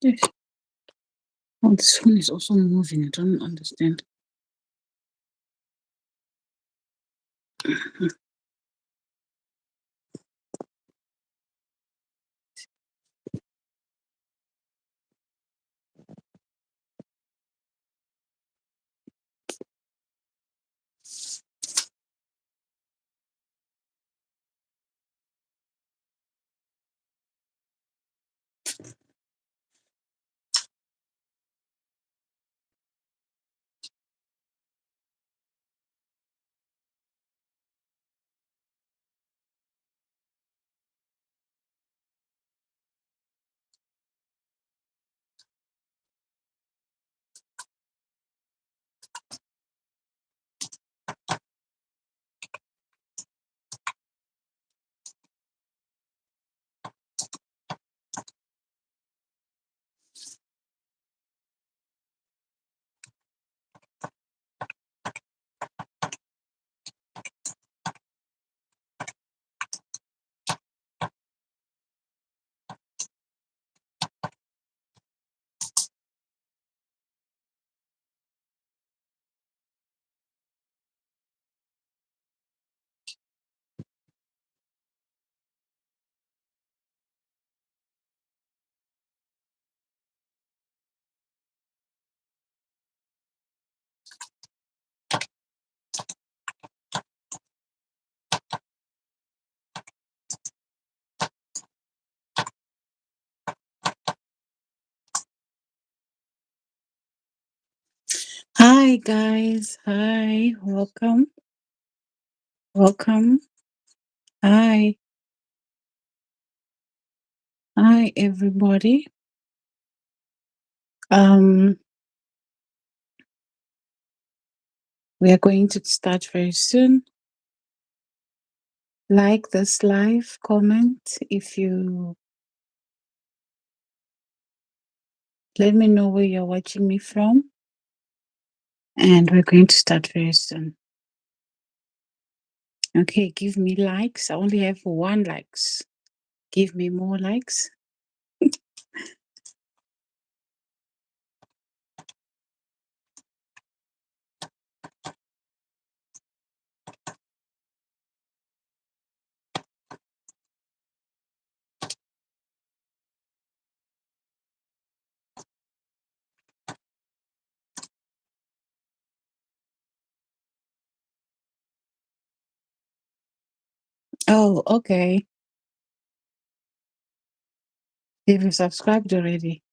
Yes. Oh, this phone is also moving. I don't understand. Hi, guys. Hi. Welcome. Welcome. Hi. Hi, everybody. We are going to start very soon. Like this live, comment if you let me know where you're watching me from. And we're going to start very soon. Okay, give me likes. I only have 1 likes. Give me more likes. Oh, okay. Have you subscribed already?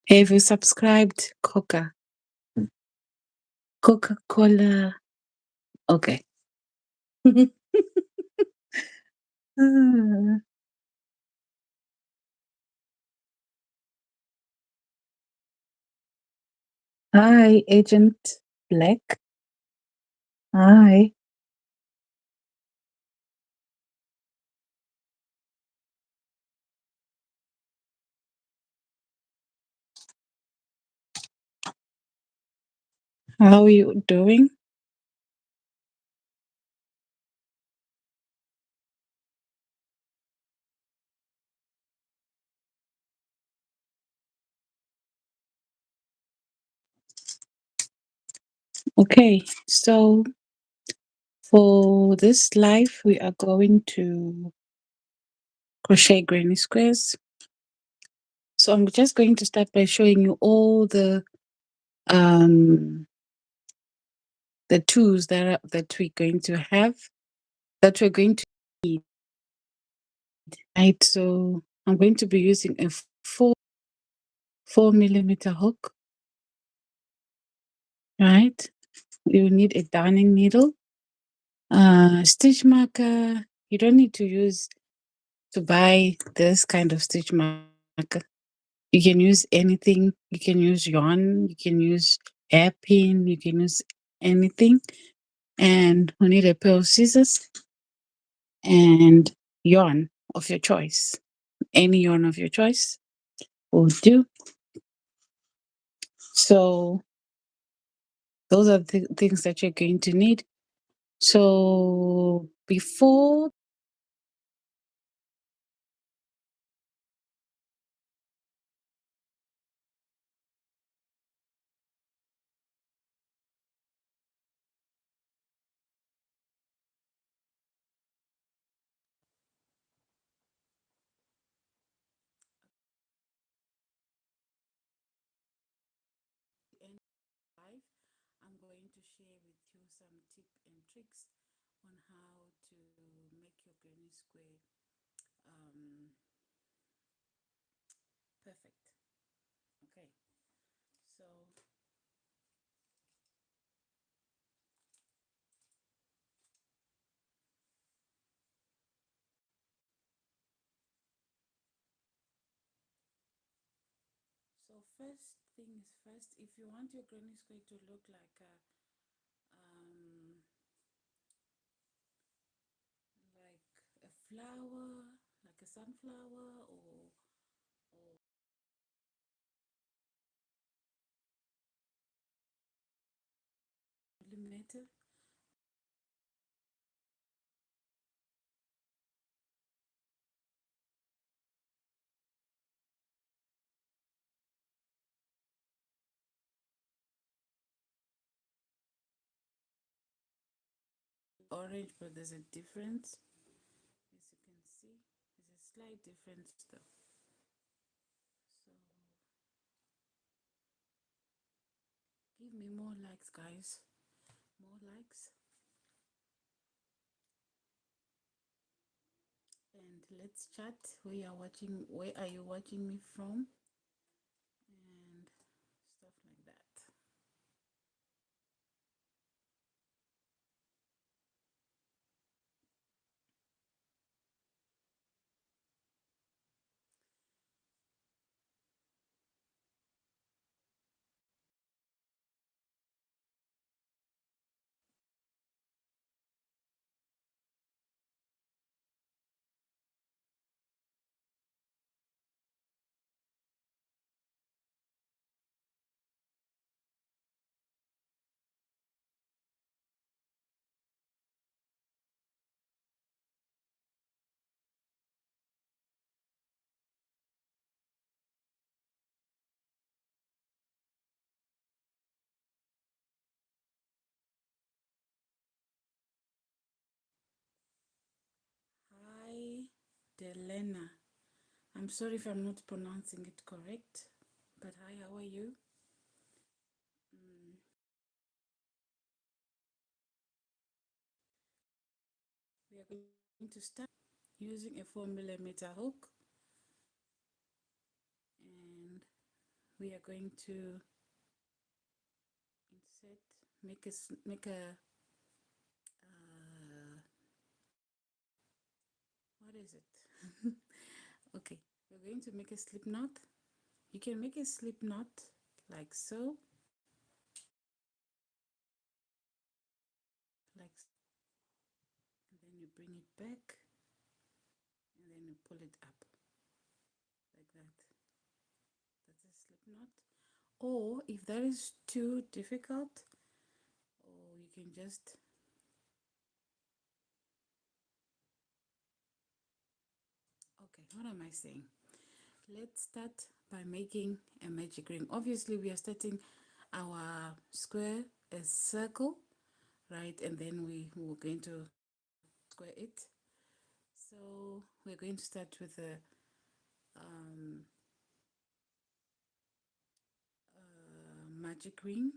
Have you subscribed, Coca-Cola? Okay. Ah. Hi, Agent Black. Hi. How are you doing? Okay, so for this live, we are going to crochet granny squares. So I'm just going to start by showing you all the tools that we're going to have, that we're going to need. Right, so I'm going to be using a 4 millimeter hook. right? You need a darning needle, stitch marker. You don't need to buy this kind of stitch marker. You can use anything. You can use yarn. You can use hairpin. You can use anything. And we need a pair of scissors and yarn of your choice. Any yarn of your choice will do. So those are the things that you're going to need. So before end live, I'm going to share with you some tips and tricks on how to make your granny square um, perfect. Okay, so first thing is first, if you want your granny square to look um, like a flower, like a sunflower, or millimeter. Orange, but there's a difference. As you can see, there's a slight difference though. So give me more likes, guys. More likes. And let's chat. Where are you watching me from? And stuff like that. Hi, Delena. I'm sorry if I'm not pronouncing it correct, but hi, how are you? Mm, we are going to start using a 4mm hook, and we are going to insert, make a, what is it? Okay, we're going to make a slip knot. You can make a slip knot like so, like, and then you bring it back, and then you pull it up like that. That's a slip knot. Or if that is too difficult, or you can just, okay, what am I saying? Let's start by making a magic ring. Obviously, we are starting our square as circle, right? And then we're going to square it. So we're going to start with a um, magic ring,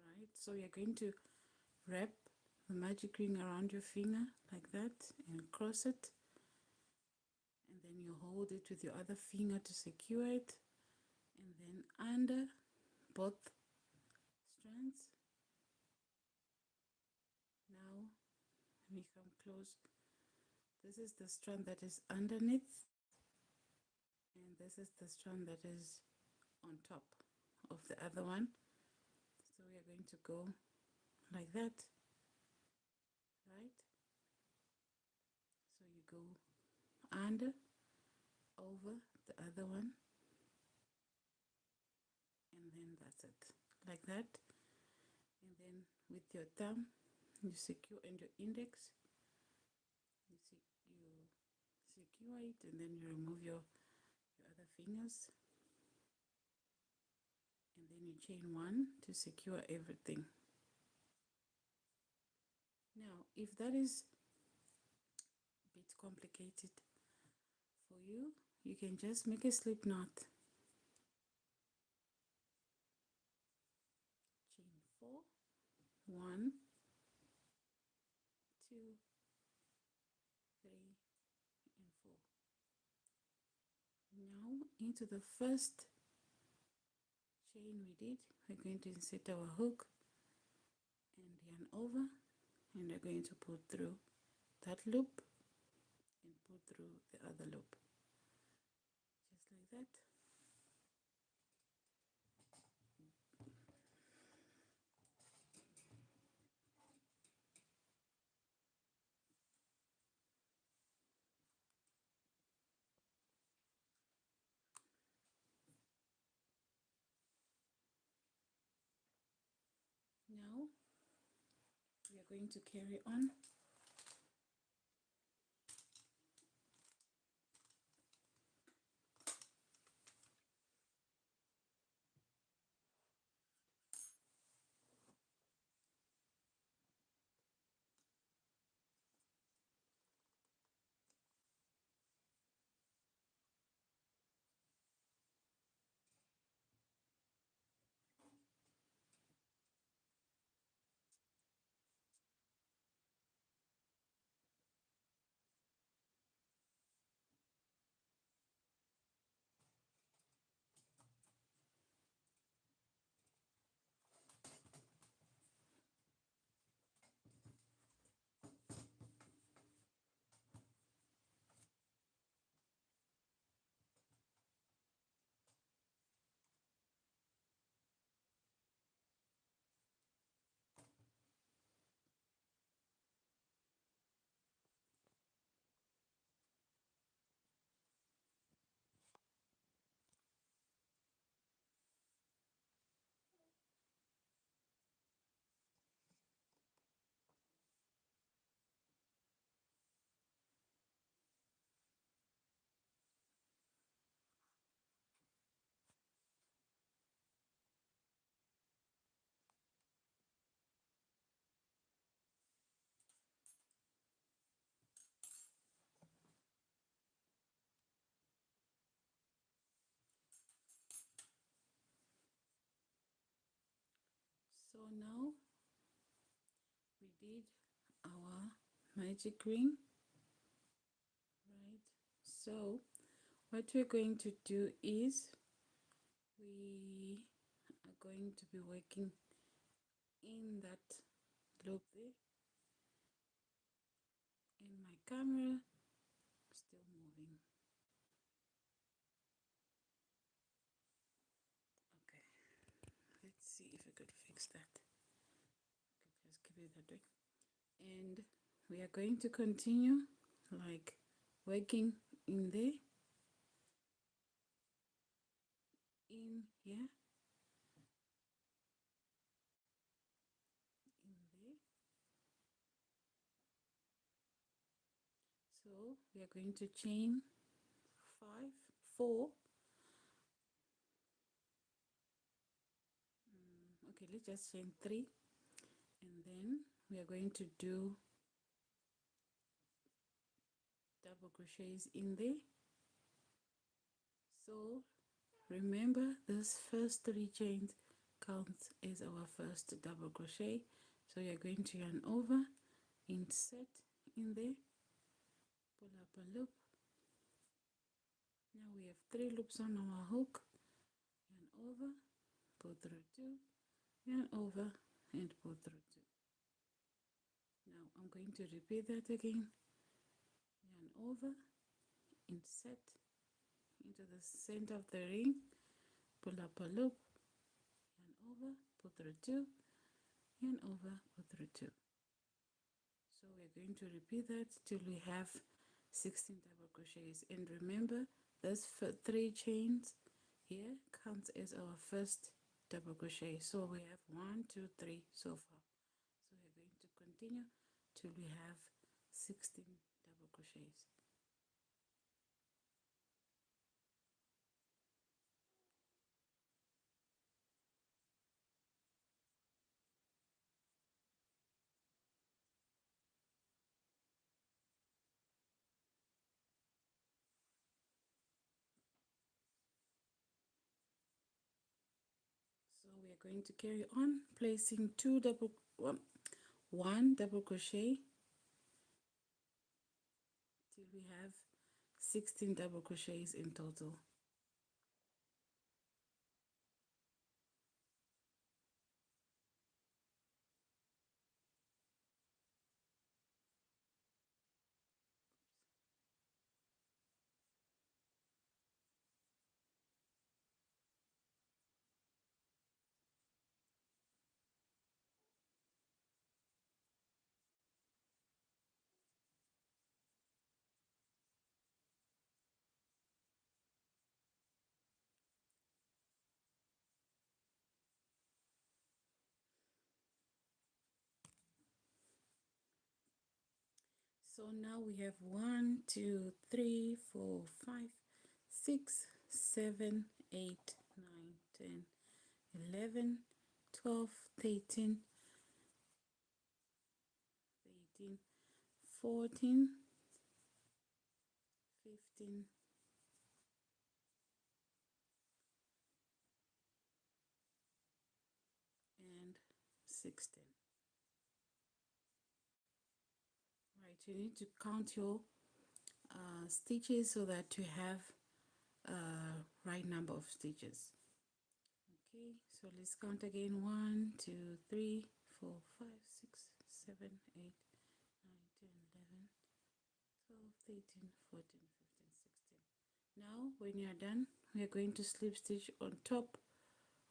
right? So you're going to wrap the magic ring around your finger like that and cross it, and then you hold it with your other finger to secure it, and then under both strands. Now let me come close. This is the strand that is underneath, and this is the strand that is on top of the other one. So we are going to go like that, right? So you go under, over the other one, and then that's it, like that. And then with your thumb you secure, and your index you see, you secure it, and then you remove your other fingers, and then you chain one to secure everything. Now if that is a bit complicated for you, you can just make a slip knot, chain 4, 1, 2, 3, and 4. Now into the first chain we did, we're going to insert our hook and yarn over, and we're going to pull through that loop and pull through the other loop, just like that. Now we are going to carry on. So now we did our magic ring, right? So what we're going to do is we are going to be working in that loop there, and my camera still moving. Okay, let's see if we could fix that. Okay, just keep it that way, and we are going to continue like working in there, in here, in there. So we are going to chain 5, 4. Okay, let's just chain 3, and then we are going to do double crochets in there. So remember, this first 3 chains counts as our first double crochet. So you're going to yarn over, insert in there, pull up a loop. Now we have 3 loops on our hook, yarn over, pull through 2, yarn over and pull through 2. Now I'm going to repeat that again. Yarn over, insert into the center of the ring, pull up a loop, yarn over, pull through 2, yarn over, pull through 2. So we're going to repeat that till we have 16 double crochets. And remember, this 3 chains here counts as our first double crochet. So we have 1, 2, 3 so far. So we're going to continue till we have 16 double crochets. So we are going to carry on placing one double crochet till we have 16 double crochets in total. So now we have 1, 2, 3, 4, 5, 6, 7, 8, 9, 10, 11, 12, 13, 14, 15, and 16. Right, you need to count your stitches so that you have right number of stitches. Okay, so let's count again. 1, 2, 3, 4, 5, 6, 7, 8, 9, 10, 11, 12, 13, 14, 15, 16. Now when you are done, we are going to slip stitch on top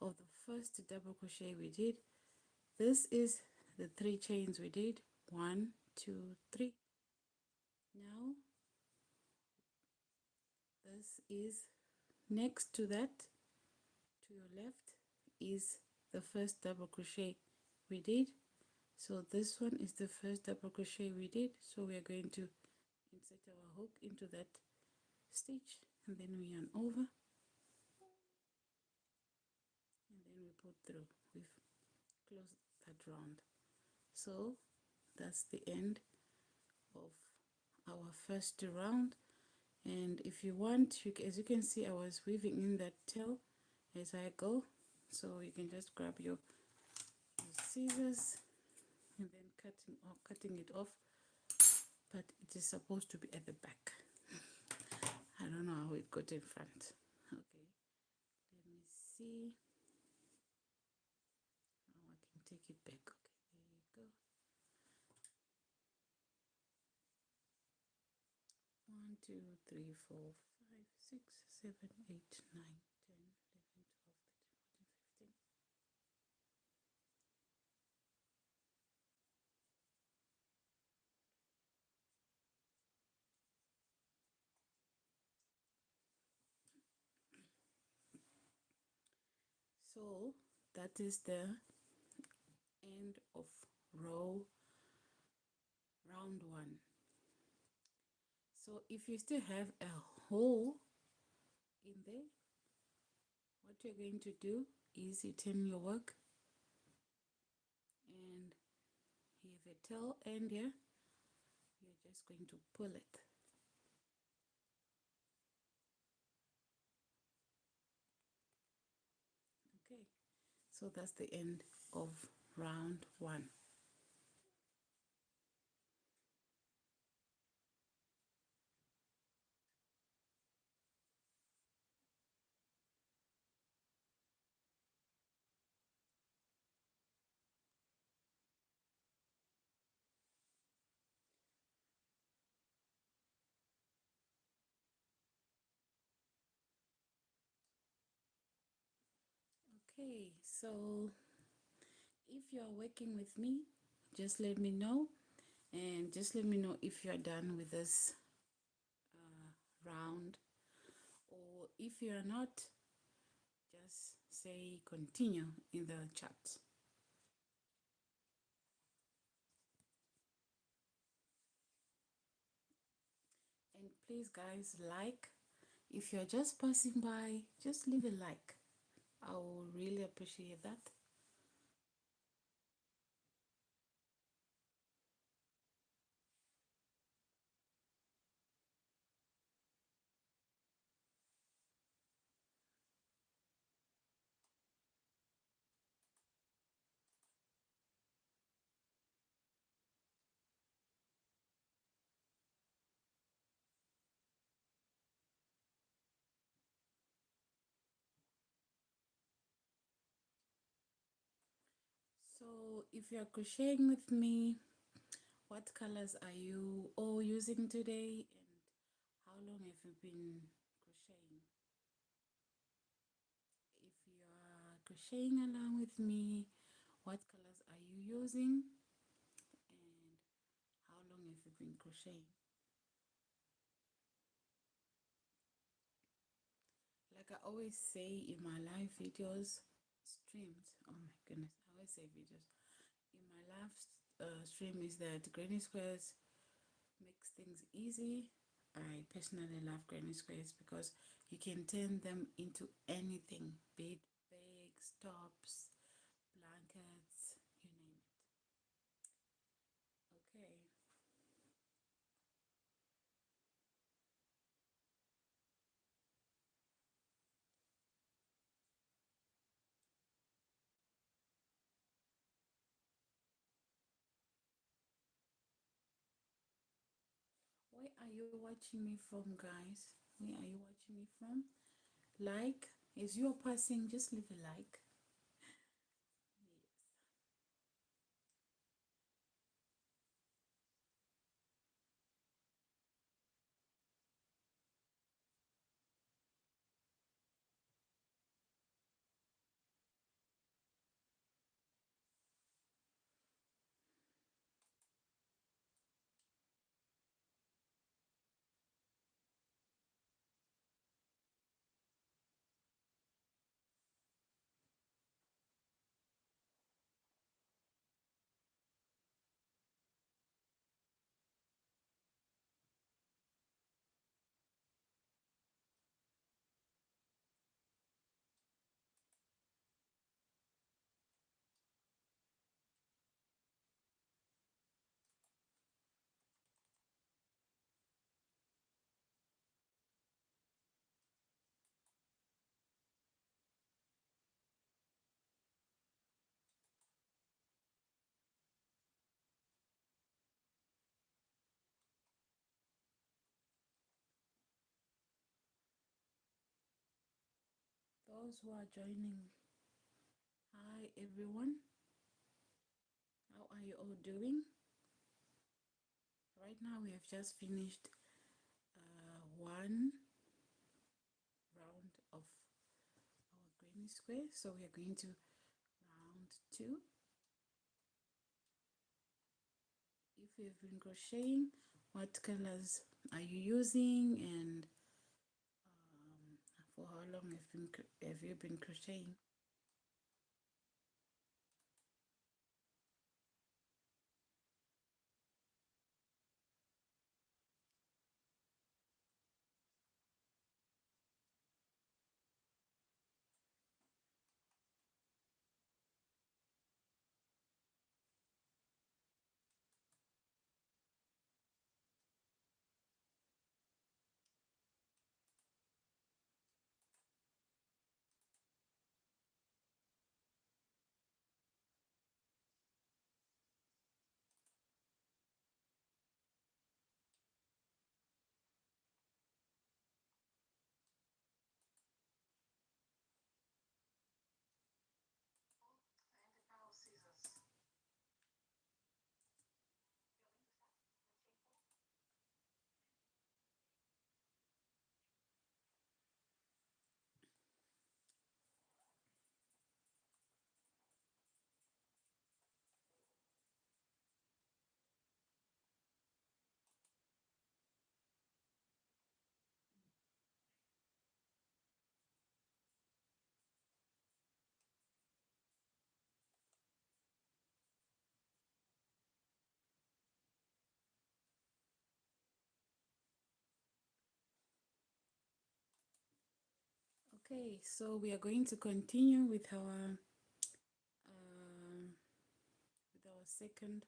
of the first double crochet we did. This is the 3 chains we did. 1, 2, 3. Now this is next to that, to your left, is the first double crochet we did. So this one is the first double crochet we did. So we are going to insert our hook into that stitch, and then we yarn over, and then we pull through. We've closed that round. So that's the end of our first round. And if you want, as you can see, I was weaving in that tail as I go, so you can just grab your scissors and then cutting it off, but it is supposed to be at the back. I don't know how it got in front. Okay, let me see how I can take it back. Okay, there you go. 1, 2, 3, 4, 5, 6, 7, 8, 9, 10, 11, 12, 13, 14, 15. So that is the end of round 1. So if you still have a hole in there, what you're going to do is you turn your work, and you have a tail end here. You're just going to pull it. Okay, so that's the end of round 1. Okay, so if you're working with me, just let me know, and just let me know if you're done with this round, or if you're not, just say continue in the chat. And please, guys, like. If you're just passing by, just leave a like. I will really appreciate that. So if you're crocheting with me, what colors are you all using today, and how long have you been crocheting? If you are crocheting along with me, what colors are you using, and how long have you been crocheting? Like I always say in my live videos, streams, oh my goodness, I always say videos. In my live stream is that granny squares makes things easy. I personally love granny squares because you can turn them into anything, be it bags, tops, blankets, you name it. Okay. Where are you watching me from, guys? Where are you watching me from? Like, as you're passing, just leave a like. Those who are joining, hi everyone. How are you all doing? Right now, we have just finished one round of our granny square, so we are going to round two. If you've been crocheting, what colors are you using, and for how long have you been crocheting? Okay, so we are going to continue um, with our second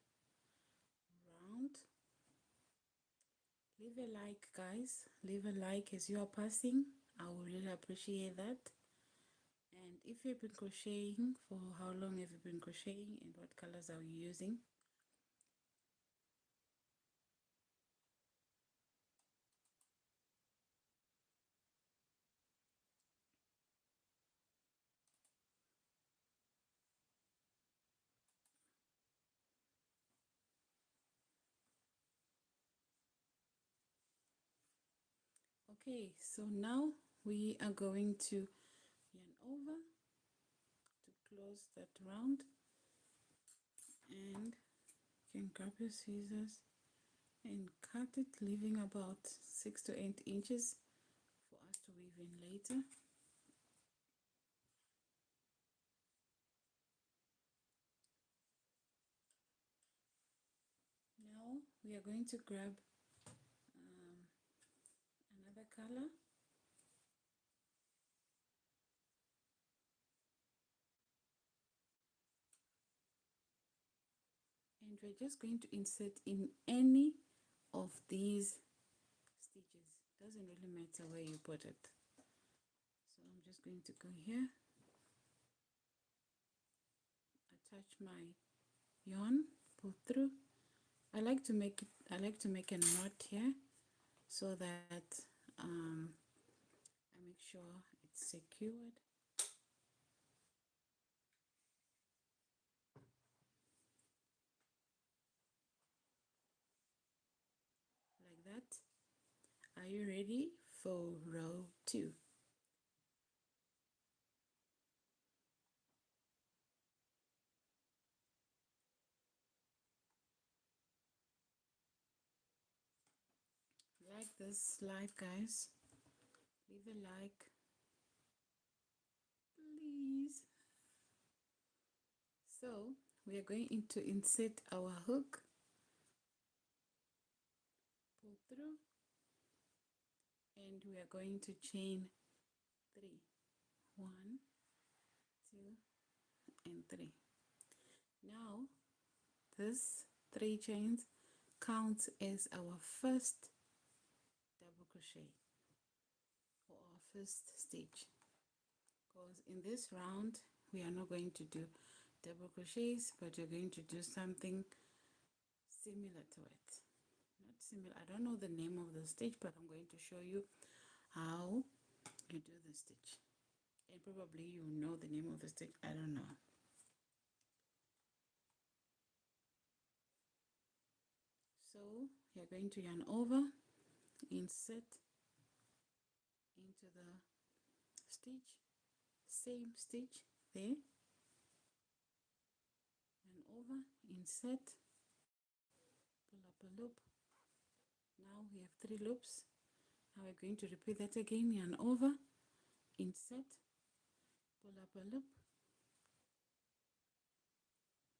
round. Leave a like, guys. Leave a like as you are passing. I will really appreciate that. And if you've been crocheting, for how long have you been crocheting and what colors are you using? Okay, so now we are going to yarn over to close that round, and you can grab your scissors and cut it, leaving about 6 to 8 inches for us to weave in later. Now we are going to grab another color, and we're just going to insert in any of these stitches. Doesn't really matter where you put it. So I'm just going to go here, attach my yarn, pull through. I like to make a knot here so that I make sure it's secured like that. Are you ready for row 2? Like this live, guys. Leave a like, please. So we are going to insert our hook, pull through, and we are going to chain 3. 1, 2, and 3. Now this 3 chains counts as our first double crochet or our first stitch, because in this round we are not going to do double crochets, but we're going to do something similar to it. Not similar, I don't know the name of the stitch, but I'm going to show you how you do the stitch, and probably you know the name of the stitch, I don't know. So you're going to yarn over, insert into the stitch, same stitch there, yarn over, insert, pull up a loop. Now we have 3 loops. Now we're going to repeat that again, yarn over, insert, pull up a loop.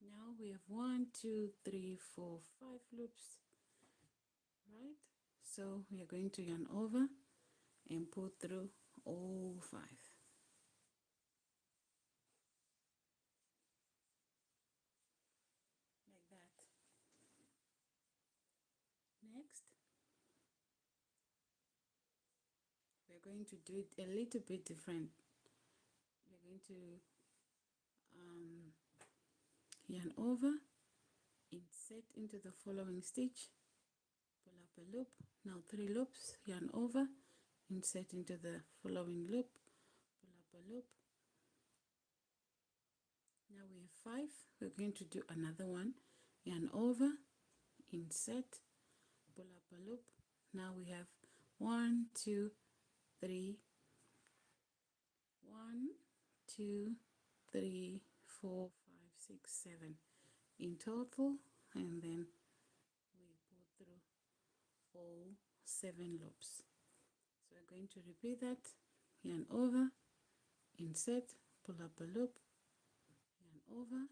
Now we have 1, 2, 3, 4, 5 loops, right? So we are going to yarn over and pull through all 5. Like that. Next, we're going to do it a little bit different. We're going to yarn over, insert into the following stitch, pull up a loop. Now 3 loops, yarn over, insert into the following loop, pull up a loop. Now we have 5. We're going to do another one, yarn over, insert, pull up a loop. Now we have 1, 2, 3, 1, 2, 3, 4, 5, 6, 7 in total, and then we pull through all 7 loops. So we're going to repeat that, yarn over, insert, pull up a loop, yarn over,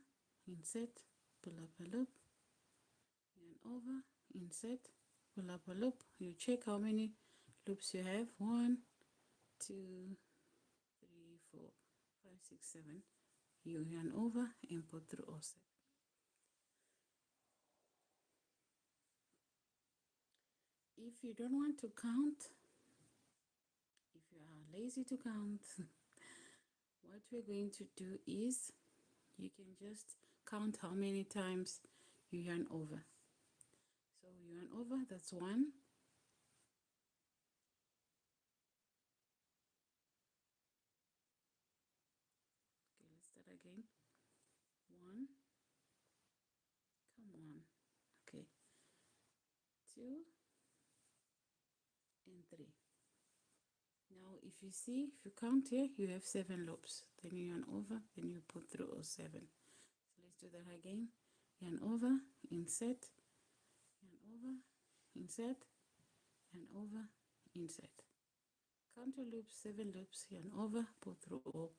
insert, pull up a loop, yarn over, insert, pull up a loop. You check how many loops you have, 1, 2, 3, 4 5 6 7, you yarn over and put through all 7. If you don't want to count, if you are lazy to count, what we're going to do is you can just count how many times you yarn over. So you yarn over, that's 1. Okay, let's start again. 1, come on. Okay, 2 and 3. Now if you see, if you count here, you have 7 loops. Then you yarn over, then you put through all 7. So let's do that again. Yarn over, insert, yarn over, insert, yarn over, insert. Count your loops, 7 loops, yarn over, put through all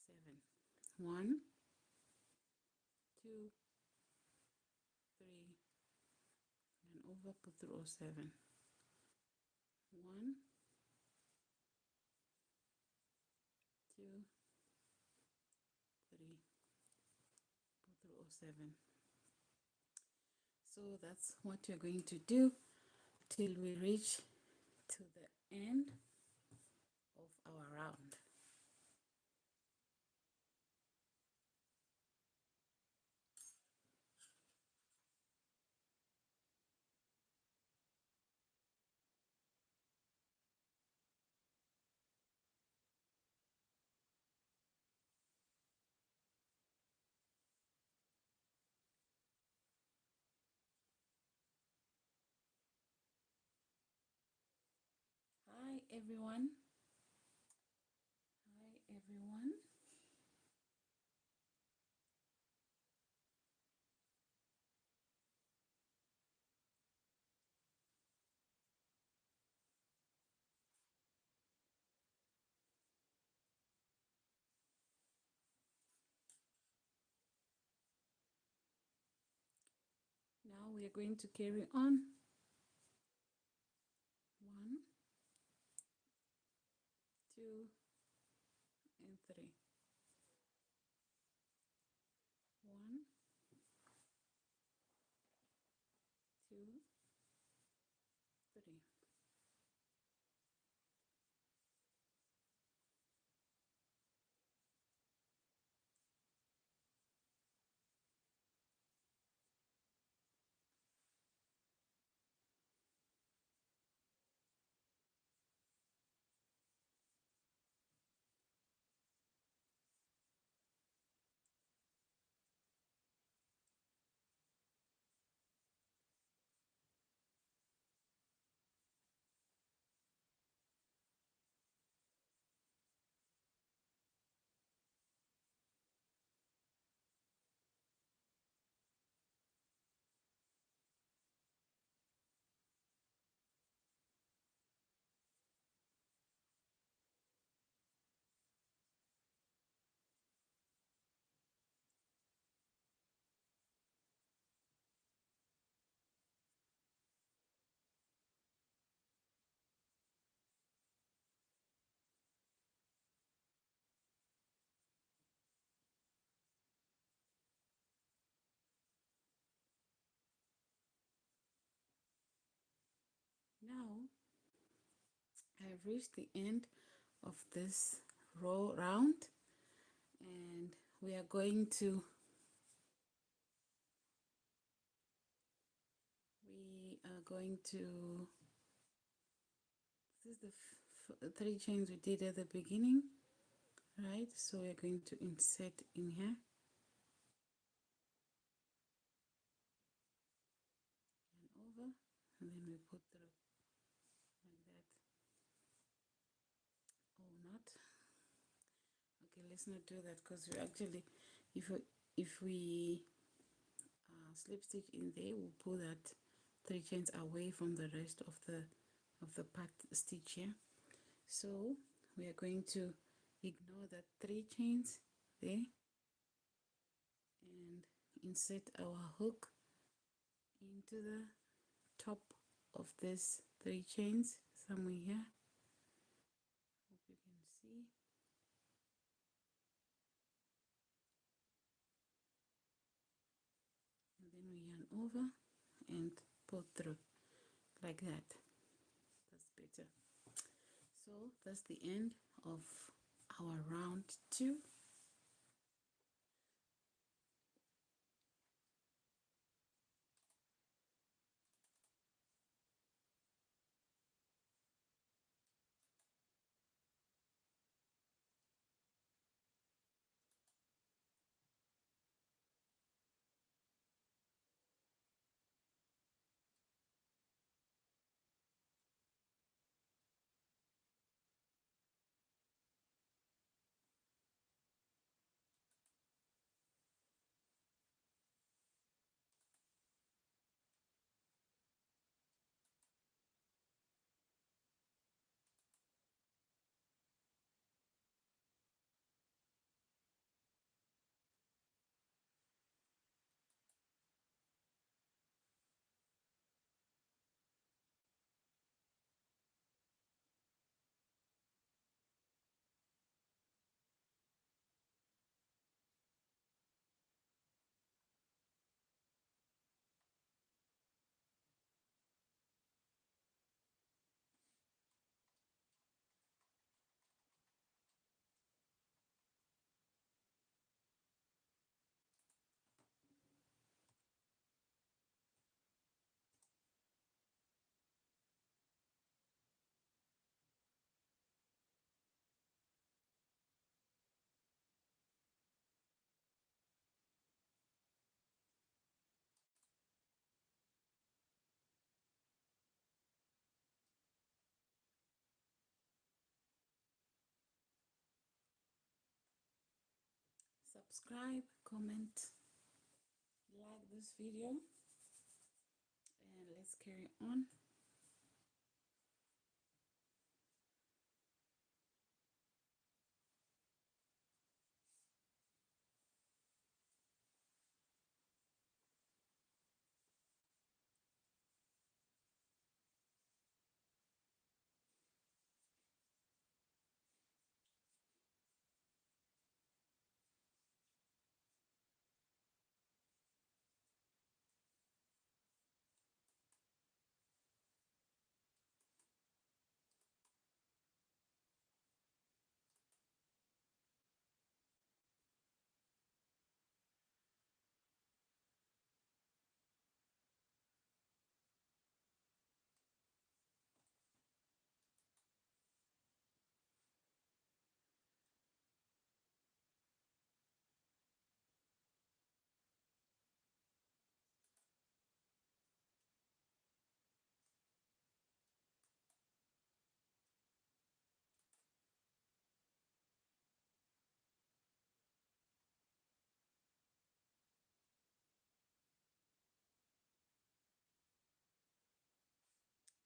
7. 1, 2, 3, yarn over, put through all 7. 1, 2, 3, put through all 7. So that's what you're going to do till we reach to the end of our round. Hi everyone. Hi everyone. Now we are going to carry on. 1, 2, and 3. 1, 2, 3. Now I've reached the end of this row round, and we are going to this is the 3 chains we did at the beginning, right? So we're going to insert in here, and over, and then we put through like that. Oh, not okay, let's not do that, because we actually, if we slip stitch in there, we'll pull that 3 chains away from the rest of the part stitch here. So we are going to ignore that 3 chains there and insert our hook into the top of this 3 chains somewhere here. Hope you can see. over and pull through like that. That's better. So that's the end of our round 2. Subscribe, comment, like this video, and let's carry on.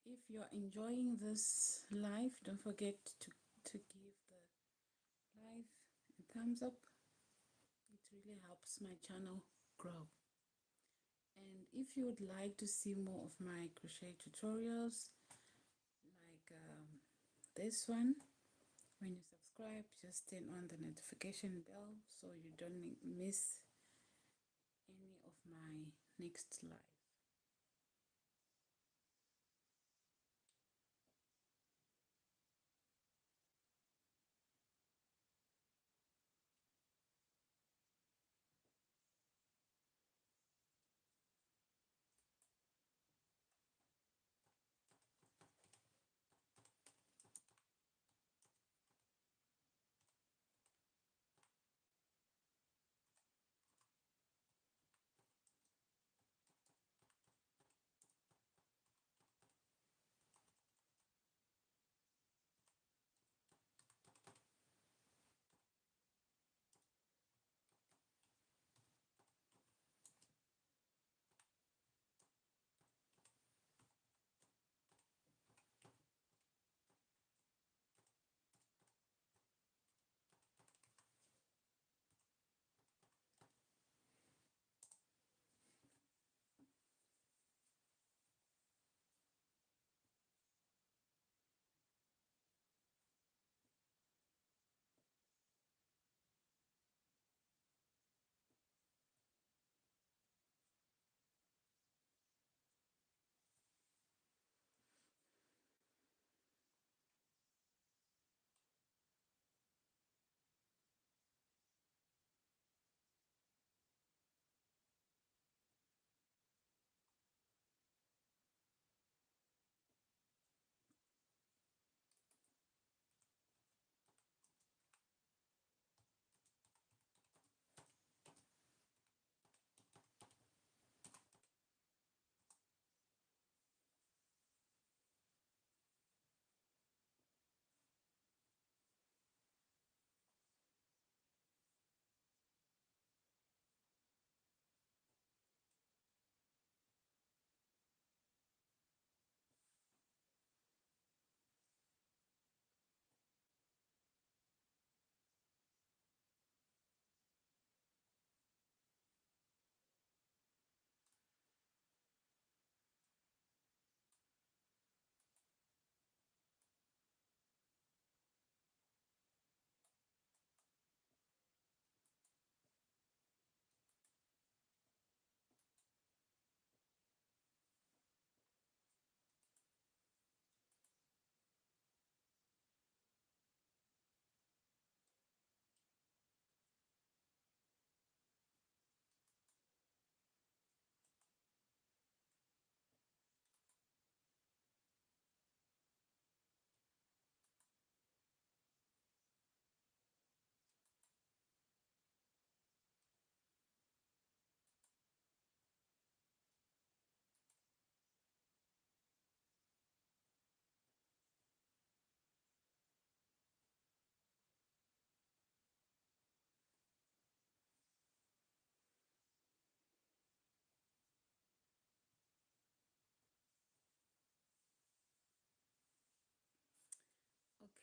If you're enjoying this live, don't forget to give the live a thumbs up. It really helps my channel grow. And if you would like to see more of my crochet tutorials, like this one, when you subscribe, just turn on the notification bell so you don't miss any of my next live.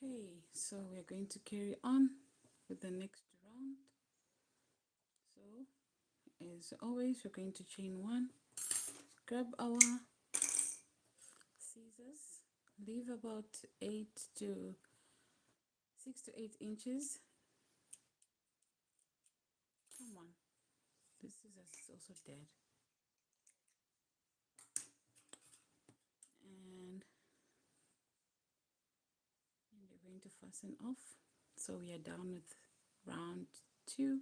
Okay, so we're going to carry on with the next round. So as always, we're going to chain one, grab our scissors, leave about 6 to 8 inches. Come on, this scissors is also dead. And you're going to fasten off. So we are down with round 2.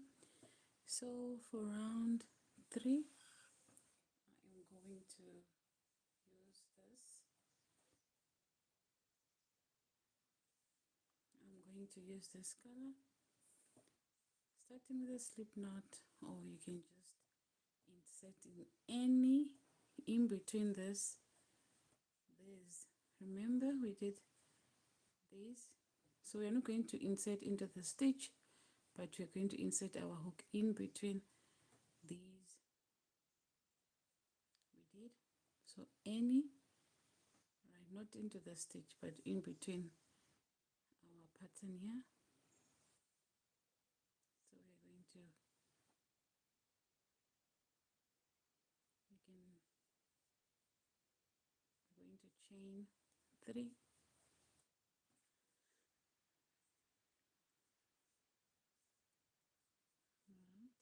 So for round 3, I am going to use this. I'm going to use this color, starting with a slip knot, or you can just insert in any in between this. Remember we did this, so we're not going to insert into the stitch, but we're going to insert our hook in between these we did. So any, right, not into the stitch but in between our pattern here. So we're going to, we're going to chain 3, right,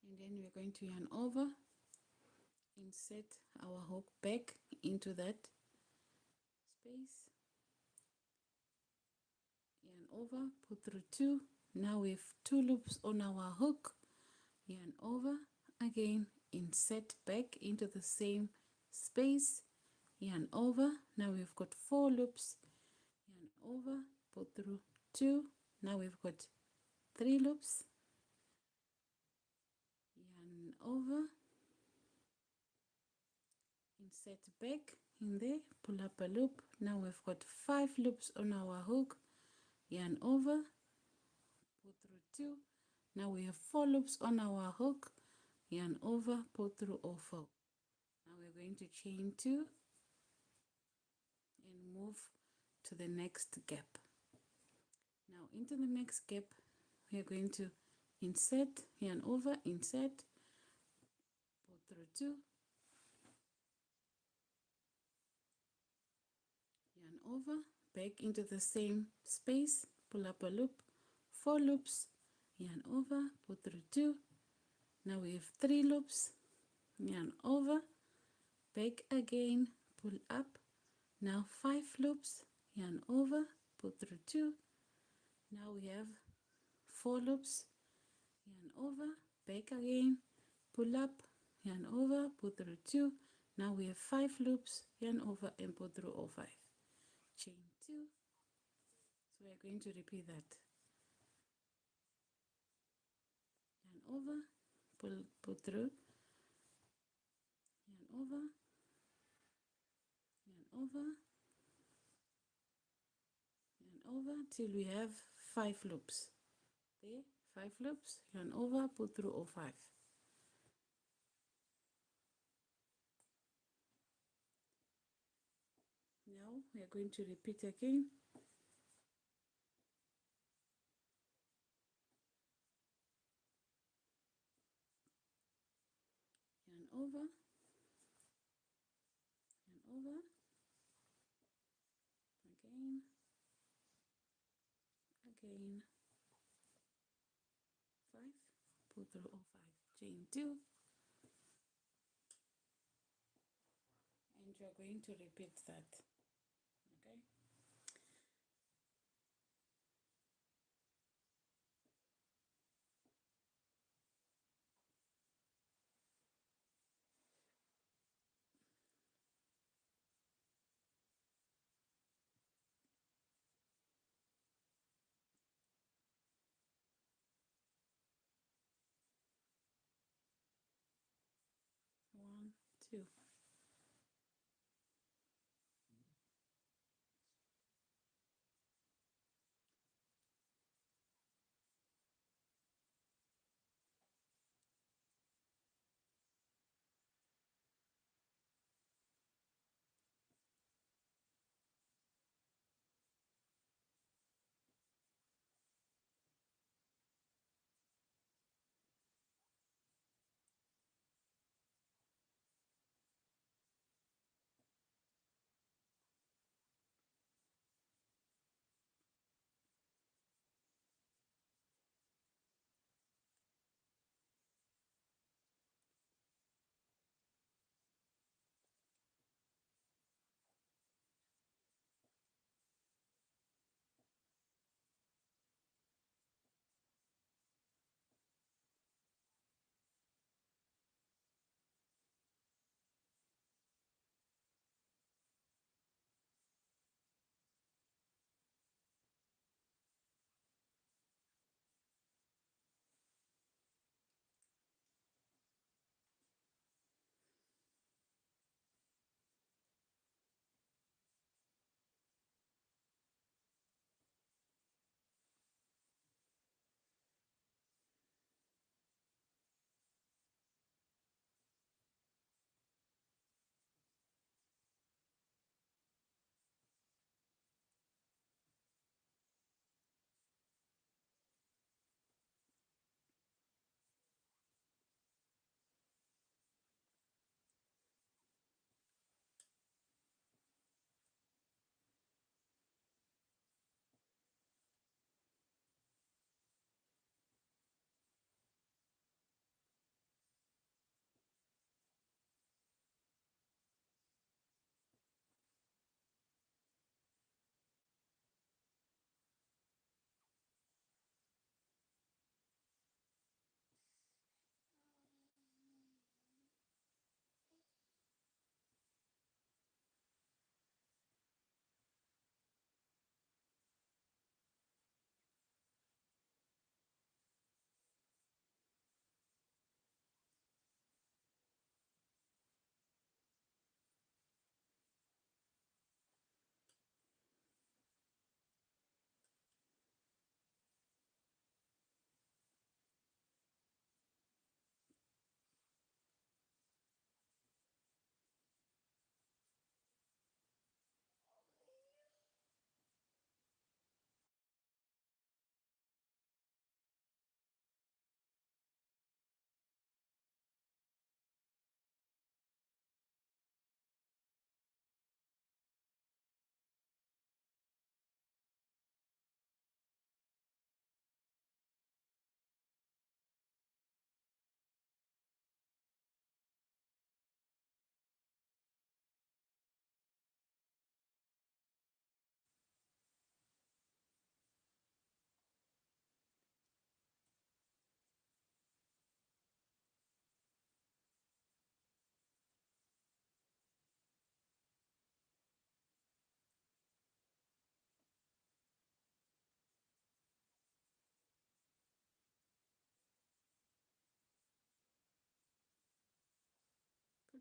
and then we're going to yarn over, insert our hook back into that space, yarn over, put through 2. Now we have 2 loops on our hook, yarn over again, insert back into the same space, yarn over. Now we've got 4 loops, yarn over, put through 2. Now we've got 3 loops, yarn over, insert back in there, pull up a loop. Now we've got 5 loops on our hook, yarn over, pull through 2. Now we have 4 loops on our hook, yarn over, pull through all 4. Now we're going to chain 2 and move to the next gap. Now into the next gap we are going to insert, yarn over, insert, pull through 2, yarn over, back into the same space, pull up a loop, 4 loops, yarn over, pull through 2. Now we have 3 loops, yarn over, back again, pull up. Now 5 loops, yarn over, pull through 2. Now we have 4 loops, yarn over, back again, pull up, yarn over, pull through 2. Now we have 5 loops, yarn over and pull through all 5. Chain 2. So we are going to repeat that. Yarn over, pull through, yarn over, yarn over, yarn over till we have 5 loops. There, 5 loops, yarn over, pull through all 5. Now we are going to repeat again. Yarn over, yarn over, again, again, 5, pull through all 5, chain 2, and you are going to repeat that. Okay. One, two.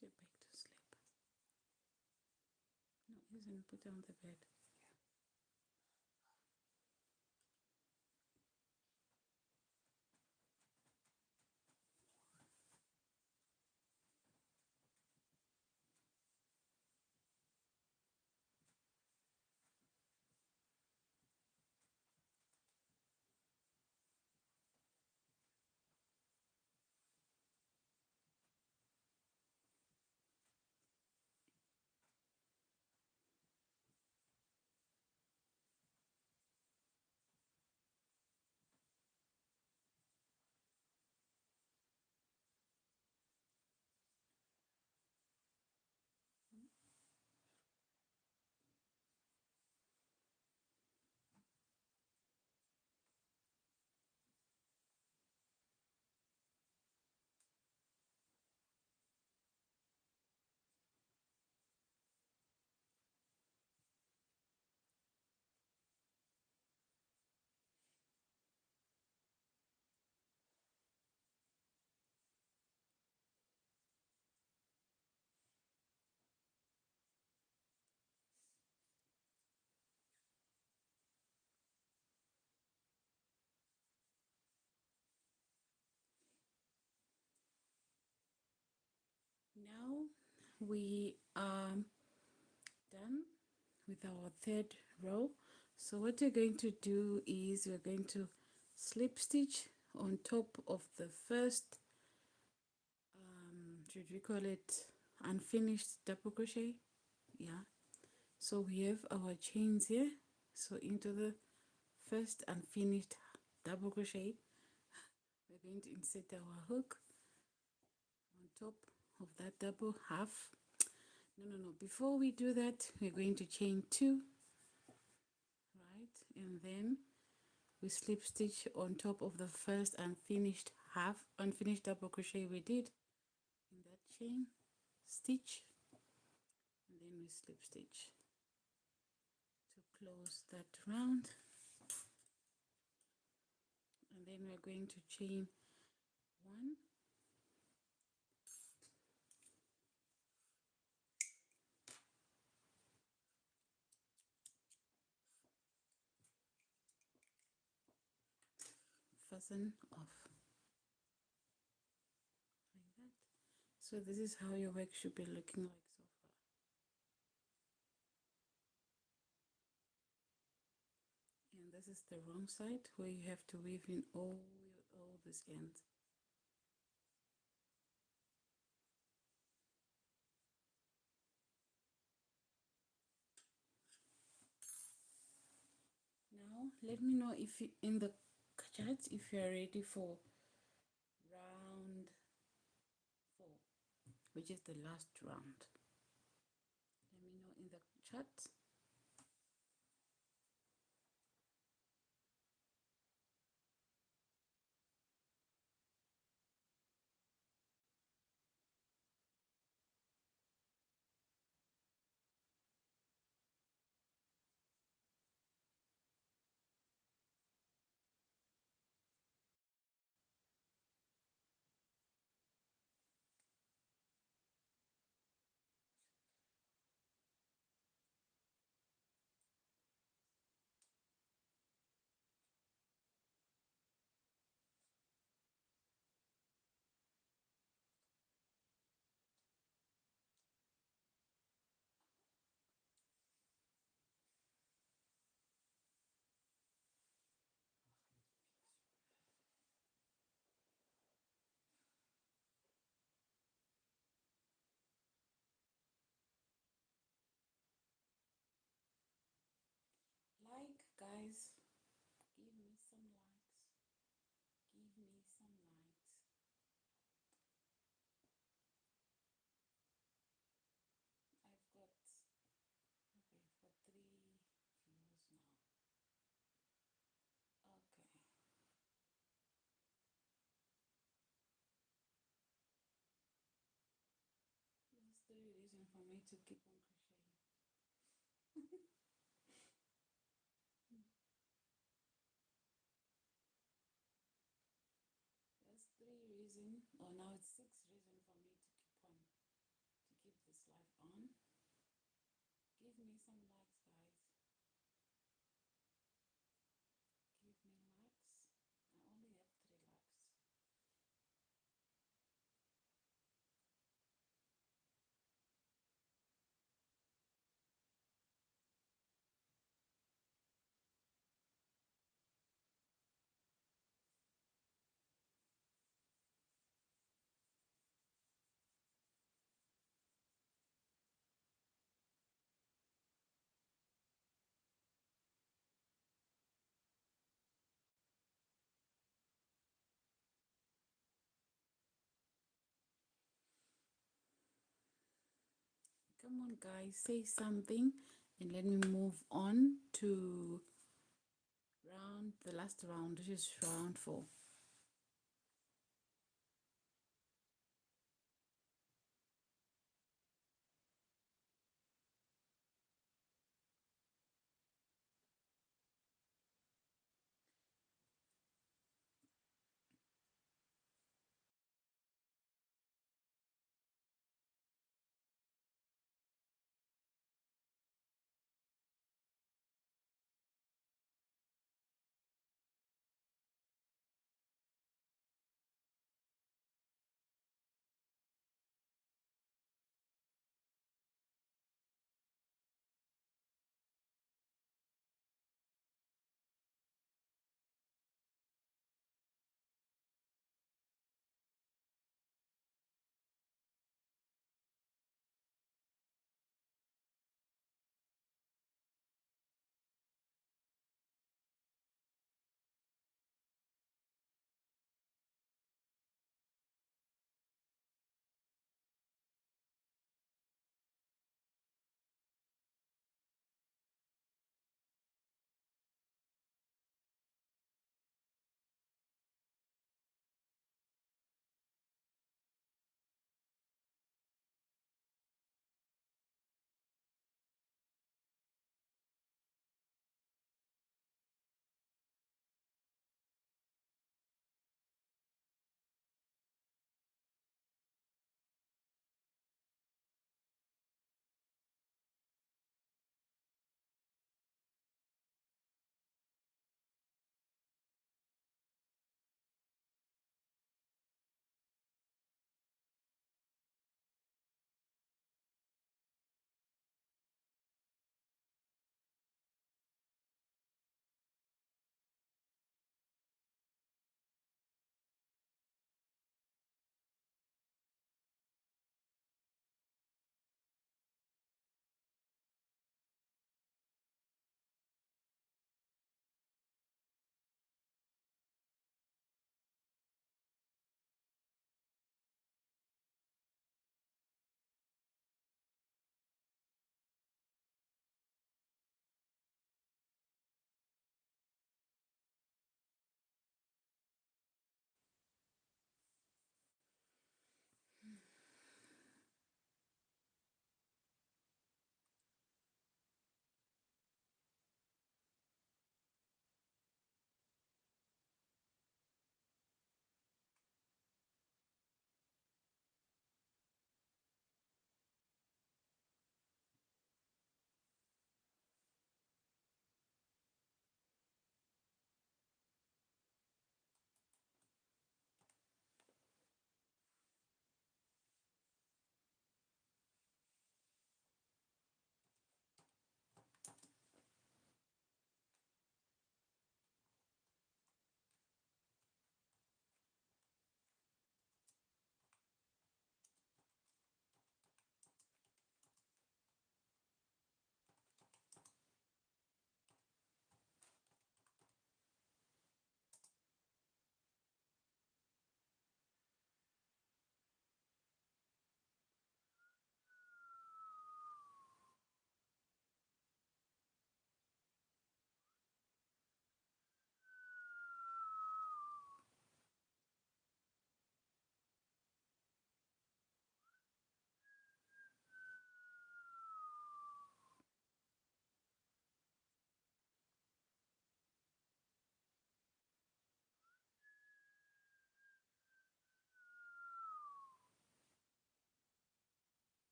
Put your back to sleep. No, isn't put on the bed. Now we are done with our third row. So what we're going to do is we're going to slip stitch on top of the first, should we call it unfinished double crochet? Yeah. So we have our chains here. So into the first unfinished double crochet, we're going to insert our hook on top of that double half. No, before we do that, we're going to chain two, right? And then we slip stitch on top of the first unfinished double crochet we did in that chain stitch, and then we slip stitch to close that round, and then we're going to chain one, fasten off like that. So this is how your work should be looking like so far. And this is the wrong side where you have to weave in all these ends. Now let me know if you, in the chat, if you are ready for round 4, which is the last round. Let me know in the chat. Like, guys, give me some likes. Give me some likes. I've got, okay, for 3 views now. Okay. That's 3 reasons for me to keep on crocheting. That's 3 reasons, or now it's 6 reasons for me to keep on. Come on, guys, say something, and let me move on to the last round, which is round 4.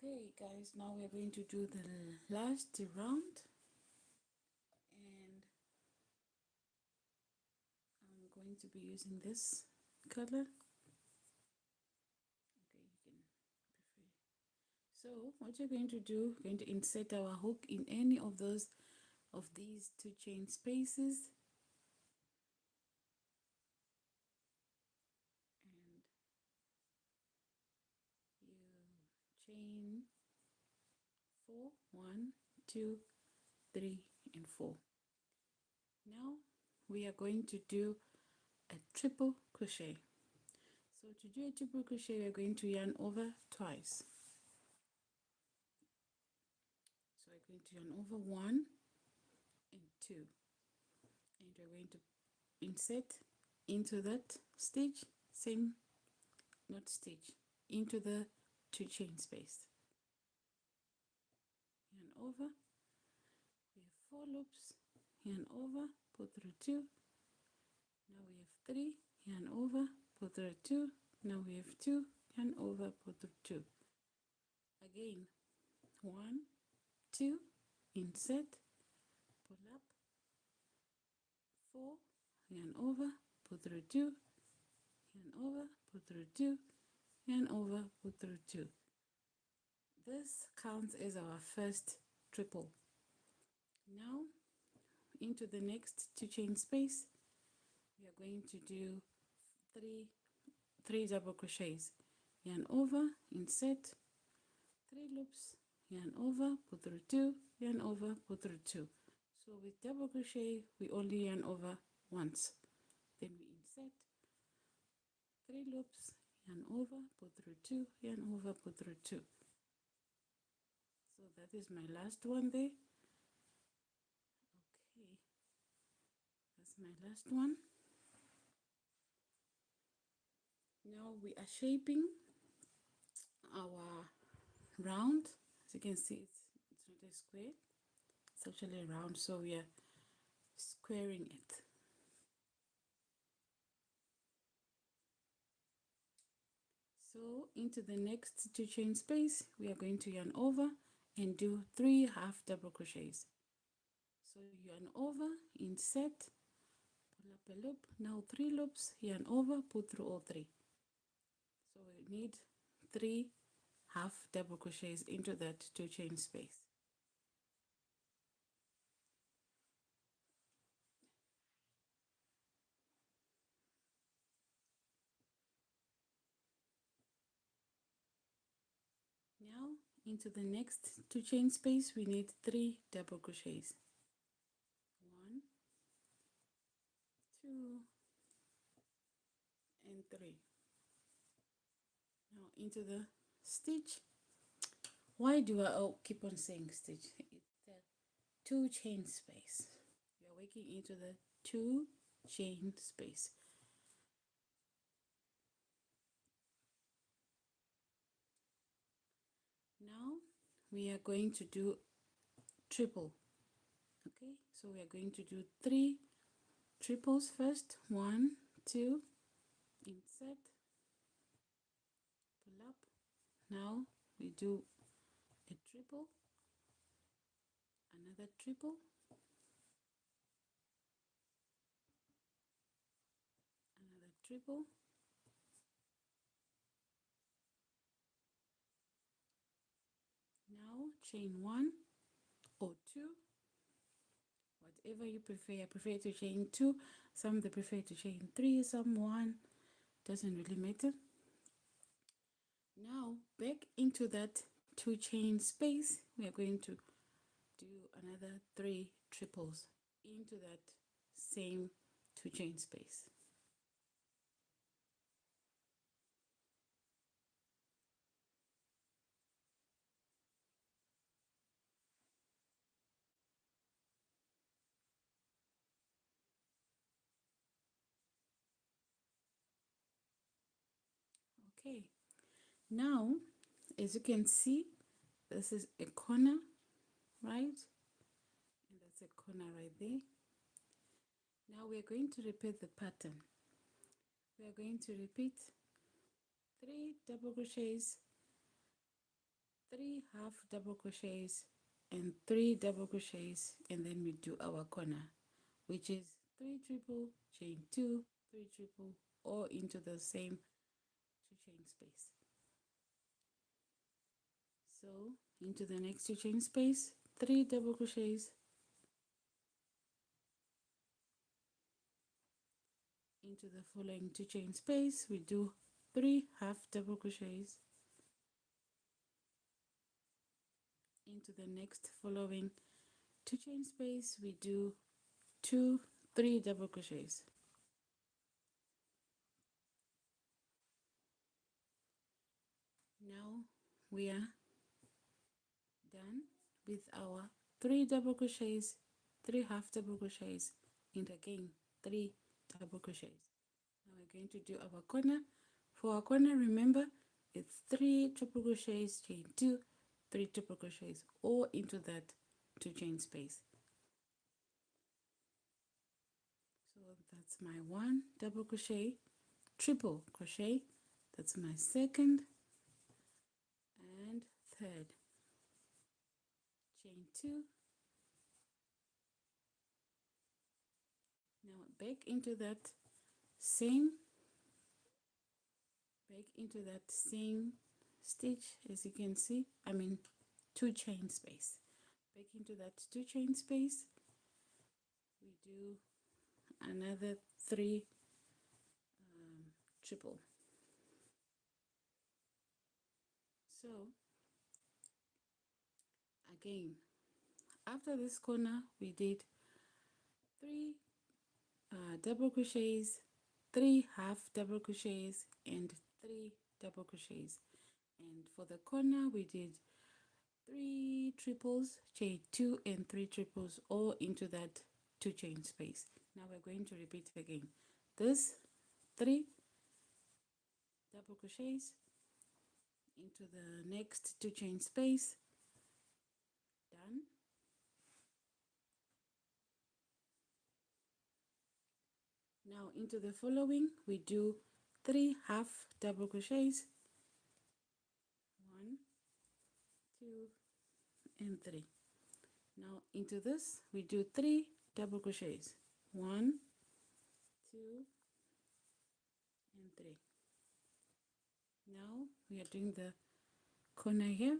Okay guys, now we're going to do the last round, and I'm going to be using this color. Okay, you can prefer. So what you're going to do, we're going to insert our hook in any of these two chain spaces, and you chain 4, 1, 2, 3, and 4. Now we are going to do a triple crochet. So to do a triple crochet, we're going to yarn over twice. So we're going to yarn over 1 and 2, and we're going to insert into that stitch, same, not stitch, into the two chain space. Yarn over, we have 4 loops, yarn over, pull through 2. Now we have 3, yarn over, pull through 2. Now we have 2, yarn over, pull through 2. Again, 1, 2, insert, pull up, 4, yarn over, pull through 2, yarn over, pull through 2, yarn over, pull through 2. This counts as our first triple. Now into the next two chain space, we are going to do three double crochets. Yarn over, insert, 3 loops, yarn over, pull through 2, yarn over, pull through 2. So with double crochet we only yarn over once, then we insert, 3 loops, yarn over, pull through 2, yarn over, pull through 2. So that is my last one there. Okay, that's my last one. Now we are shaping our round. As you can see, it's not a square, it's actually a round, so we are squaring it. So into the next two chain space we are going to yarn over and do 3 half double crochets. So yarn over, insert, pull up a loop, now 3 loops, yarn over, pull through all 3. So we need 3 half double crochets into that two chain space. Now into the next two chain space we need 3 double crochets. 1, 2, and 3. Now into the stitch. Why do I keep on saying stitch? It's the two chain space. We are working into the two chain space. Now we are going to do triple. Okay, so we are going to do 3 triples first. 1, 2, insert, pull up. Now we do a triple, another triple, another triple, now chain 1 or 2, whatever you prefer. I prefer to chain 2, some they prefer to chain 3, some 1, doesn't really matter. Now back into that two chain space we are going to do another 3 triples into that same two chain space. Okay, now as you can see, this is a corner, right? And that's a corner right there. Now we are going to repeat the pattern. We are going to repeat 3 double crochets 3 half double crochets and 3 double crochets, and then we do our corner, which is 3 triple, chain 2, 3 triple, all into the same 2 chain space. So into the next 2 chain space, 3 double crochets, into the following 2 chain space we do 3 half double crochets, into the next following 2 chain space we do 2 3 double crochets. Now we are done with our 3 double crochets, 3 half double crochets, and again 3 double crochets. Now we're going to do our corner. For our corner, remember it's 3 triple crochets, chain 2, 3 triple crochets, all into that 2 chain space. So that's my 1 double crochet, triple crochet, that's my second and third, chain 2. Now same back into that same stitch, as you can see, 2 chain space. Back into that 2 chain space we do another 3 triple. So again, after this corner we did 3 double crochets, 3 half double crochets, and 3 double crochets, and for the corner we did 3 triples, chain 2 and 3 triples, all into that 2 chain space. Now we're going to repeat again this 3 double crochets into the next 2 chain space, done. Now into the following we do 3 half double crochets, 1 2 and 3. Now into this we do 3 double crochets, 1 2 and 3. Now we are doing the corner here.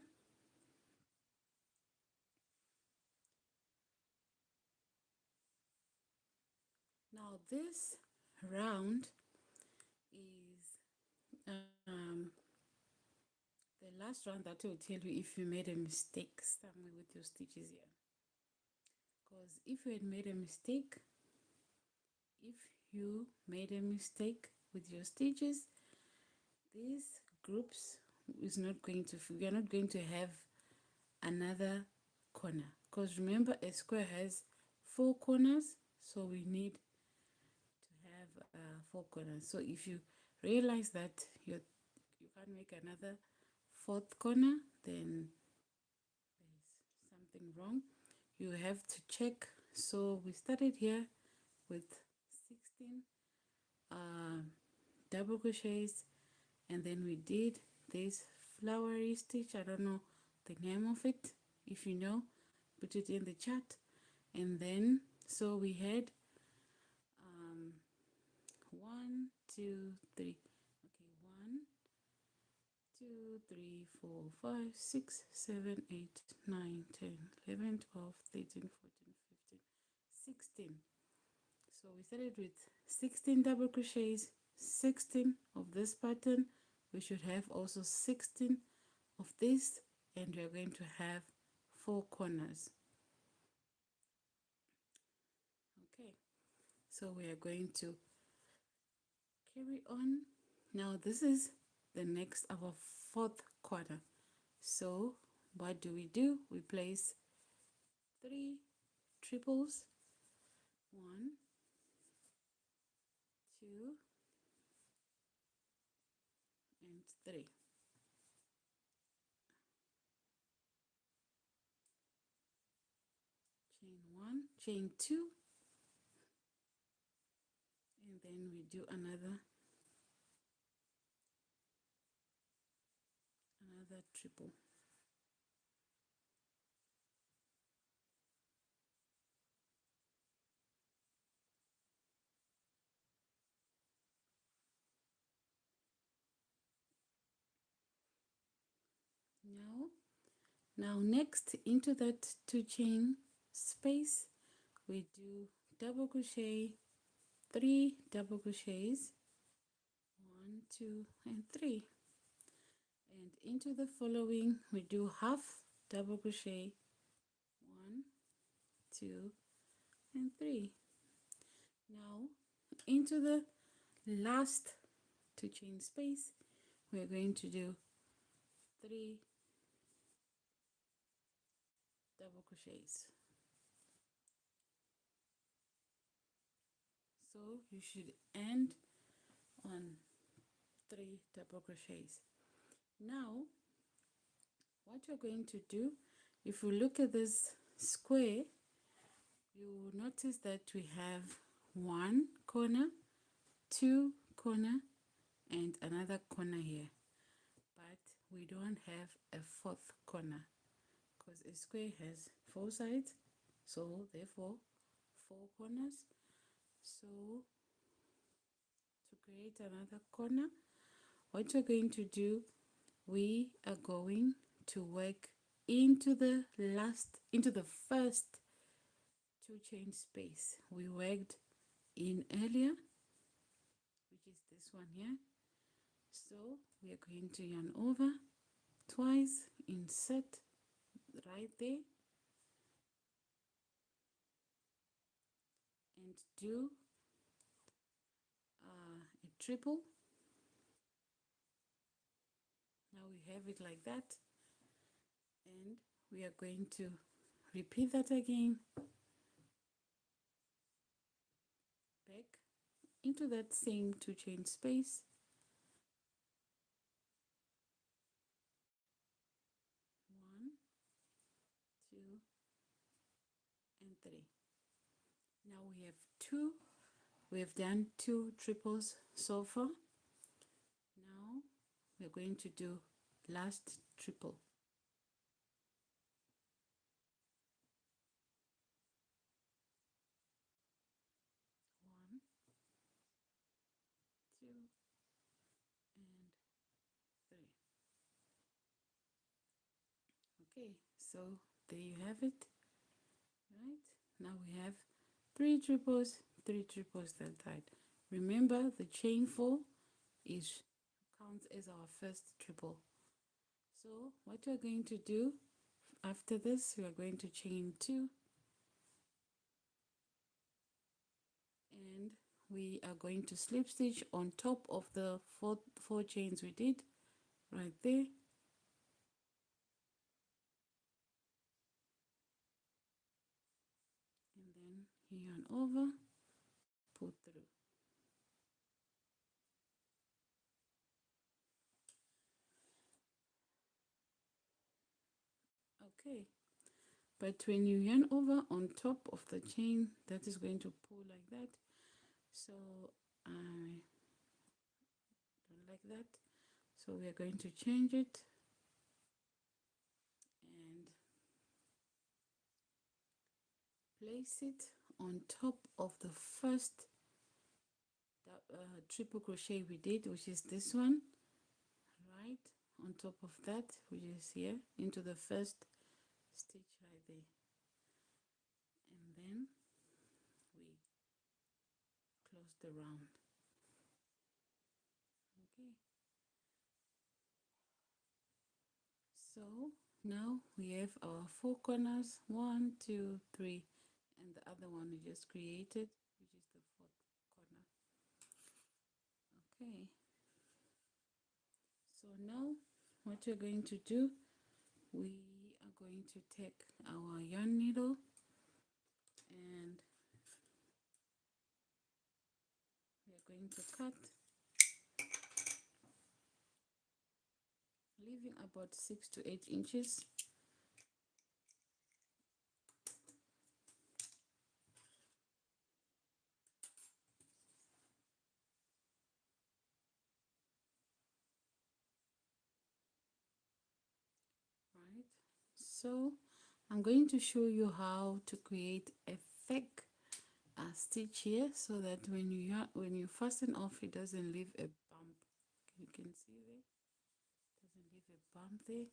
Now this round is the last round that will tell you if you made a mistake somewhere with your stitches here. Because if you had made a mistake, with your stitches, these groups is not going to, we are not going to have another corner, because remember a square has 4 corners, so we need to have 4 corners. So if you realize that you can't make another 4th corner, then there's something wrong. You have to check. So we started here with 16 double crochets, and then we did this flowery stitch. I don't know the name of it. If you know, put it in the chat. And then so we had 1 2 3, okay, 1 2 3 4 5 6 7 8 9 10 11 12 13 14 15 16. So we started with 16 double crochets, 16 of this pattern. We should have also 16 of this, and we are going to have 4 corners. Okay, so we are going to carry on. Now this is the next, our 4th corner. So what do? We place 3 triples, 1 2 and 3. Chain 1, chain 2, and then we do another triple. Now next, into that 2 chain space, we do double crochet, 3 double crochets, 1, 2 and 3, and into the following we do half double crochet, 1, 2 and 3. Now into the last 2 chain space, we're going to do 3 double crochets. So you should end on 3 double crochets. Now what you're going to do, if you look at this square, you will notice that we have 1 corner, 2 corner and another corner here, but we don't have a 4th corner because a square has 4 sides, so therefore 4 corners. So to create another corner, what we're going to do, we are going to work into the first 2 chain space we worked in earlier, which is this one here. So we are going to yarn over twice, insert right there and do a triple. Now we have it like that, and we are going to repeat that again, back into that same 2 chain space, 1, 2 and 3. Now we have done 2 triples so far. Now we're going to do last triple, 1, 2 and 3. Okay, so there you have it. Right, now we have 3 triples, 3 triples that side. Remember, the chain 4 is counts as our first triple. So what we're going to do after this, we are going to chain 2, and we are going to slip stitch on top of the four chains we did right there, and then yarn over, pull through. Okay, but when you yarn over on top of the chain, that is going to pull like that. So I don't like that, so we are going to change it and place it on top of the first triple crochet we did, which is this one, right on top of that, which is here, into the first stitch right there, and then we close the round. Okay, so now we have our 4 corners, 1, 2, 3, and the other one we just created, which is the 4th corner. Okay, so now what we're going to do, we are going to take our yarn needle and we are going to cut, leaving about 6 to 8 inches. Right, so I'm going to show you how to create a fake stitch here, so that when you fasten off, it doesn't leave a bump. You can see there, doesn't leave a bump there.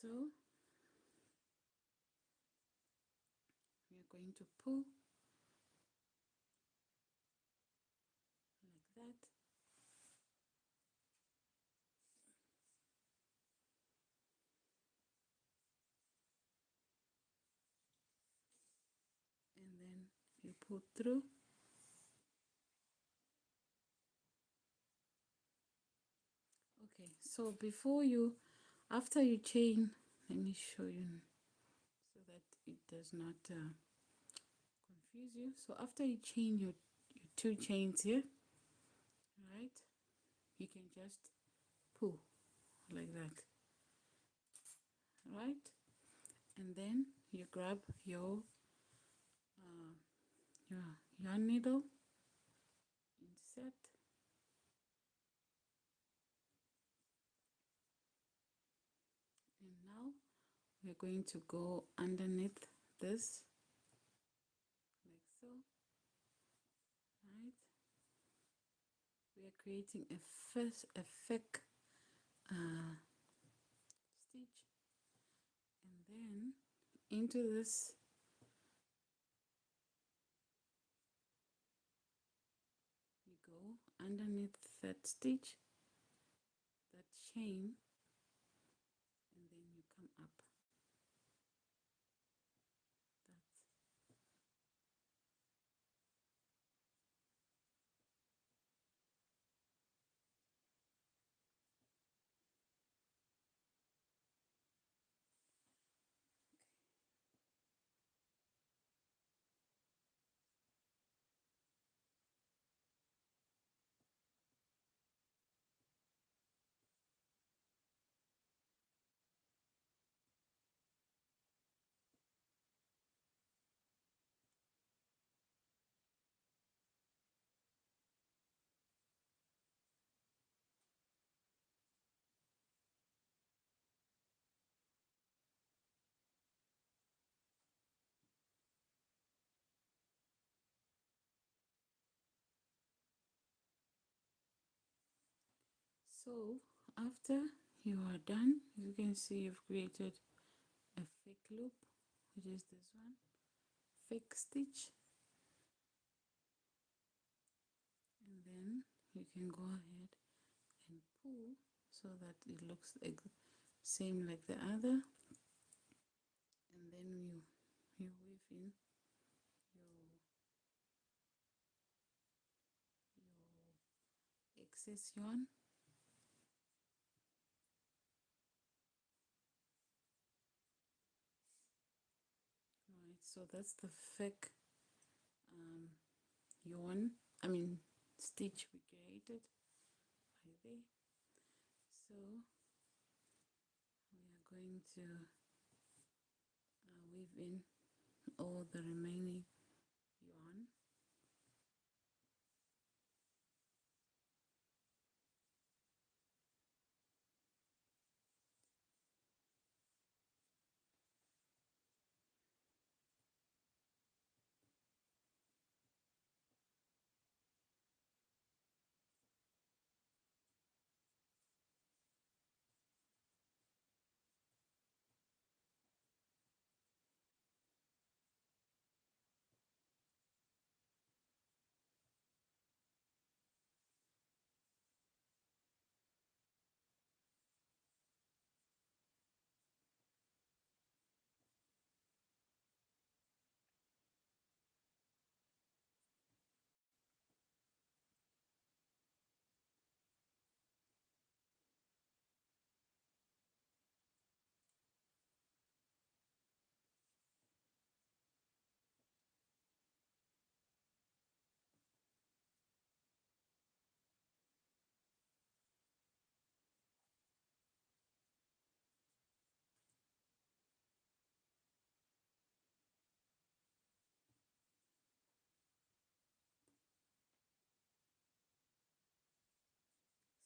so we are going to pull like that. And then you pull through. Okay, so after you chain, let me show you so that it does not confuse you. So after you chain your 2 chains here, right, you can just pull like that, right? And then you grab your yarn needle, insert, and now we're going to go underneath this like so, right? We are creating a thick stitch, and then into this you go underneath that stitch, that chain, and then you come up. That's so after you are done, you can see you've created a fake loop, which is this one, fake stitch, and then you can go ahead and pull so that it looks like same like the other, and then you weave in your excess yarn, right? So that's the fake yarn, I mean stitch we created right there. So we are going to weave in all the remaining yarn.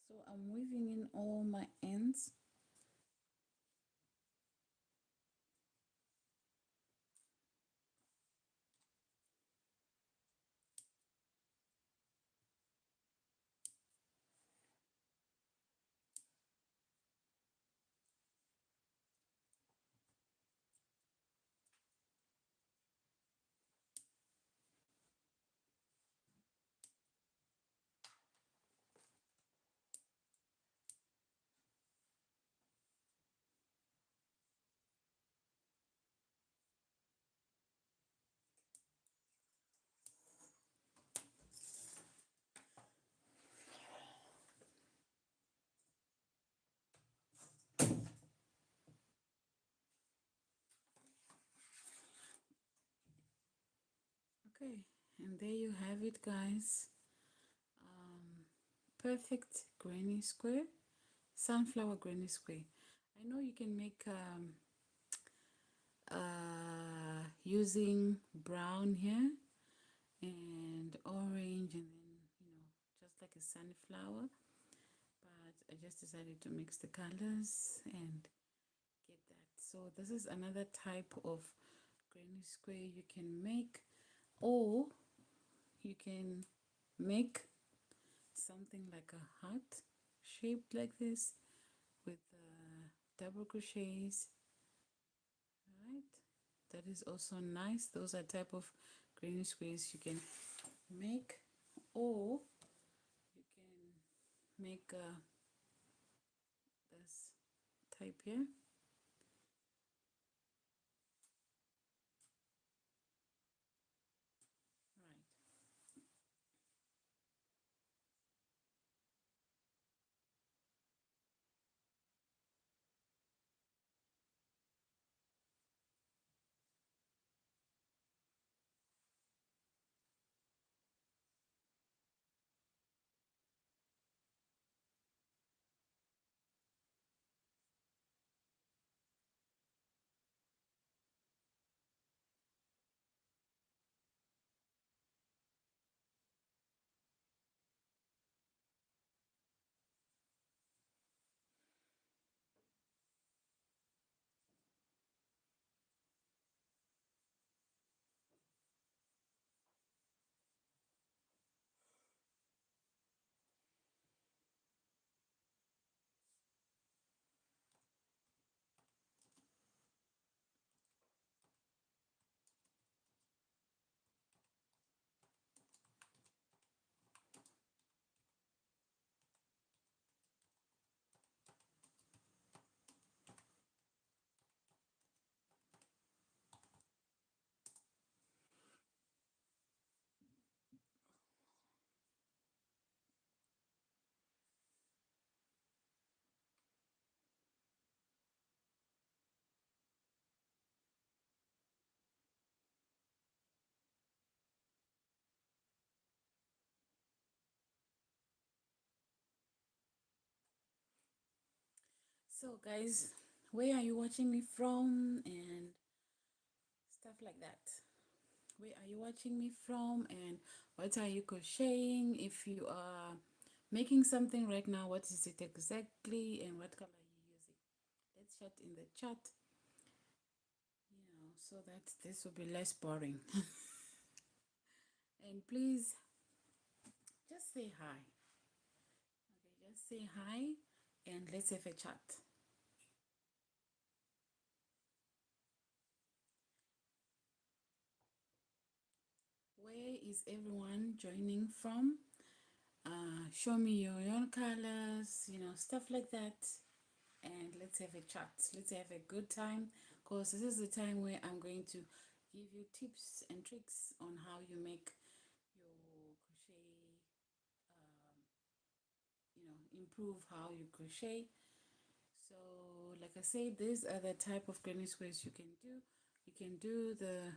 So I'm weaving in all my ends. Okay, and there you have it, guys. Perfect granny square, sunflower granny square. I know you can make using brown here and orange, and then just like a sunflower, but I just decided to mix the colors and get that. So this is another type of granny square you can make, or you can make something like a heart shaped like this with double crochets, right? That is also nice. Those are type of granny squares you can make, or you can make this type here, right? So guys, where are you watching me from and stuff like that? Where are you watching me from and what are you crocheting? If you are making something right now, what is it exactly and what color are you using? Let's chat in the chat, so that this will be less boring. And please just say hi. Okay, just say hi and let's have a chat. Where is everyone joining from? Show me your own colors, stuff like that. And let's have a chat. Let's have a good time, because this is the time where I'm going to give you tips and tricks on how you make your crochet, improve how you crochet. So like I said, these are the type of granny squares you can do. You can do the,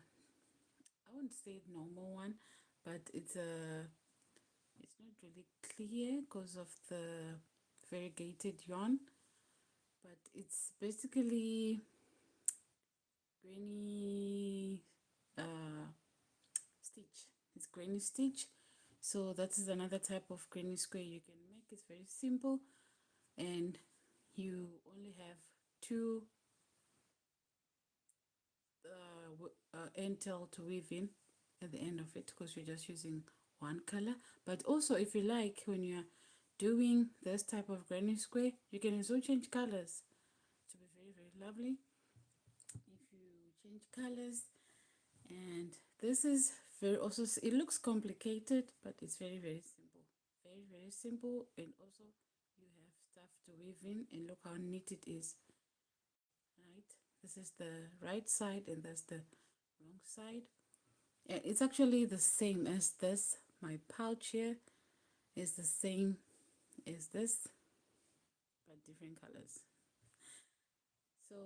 I wouldn't say normal one, but it's not really clear because of the variegated yarn, but it's basically granny uh, stitch. It's granny stitch. So that is another type of granny square you can make. It's very simple, and you only have two end tail to weave in at the end of it, because you're just using one color. But also, if you like, when you're doing this type of granny square, you can also change colors to be very, very lovely. If you change colors, and this is very also, it looks complicated, but it's very, very simple. Very, very simple. And also you have stuff to weave in, and look how neat it is, right? This is the right side and that's the wrong side. And it's actually the same as this. My pouch here is the same as this, but different colors. So,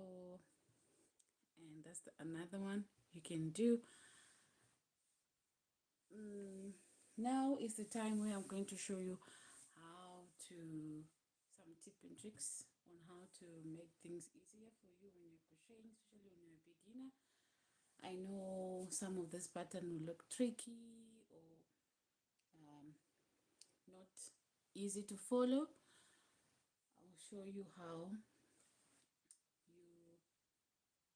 and that's another one you can do. mm, now is the time where I'm going to show you how to some tip and tricks on how to make things easier for you when you're crocheting, especially when you're a beginner. I know some of this pattern will look tricky or um, not easy to follow. I'll show you how you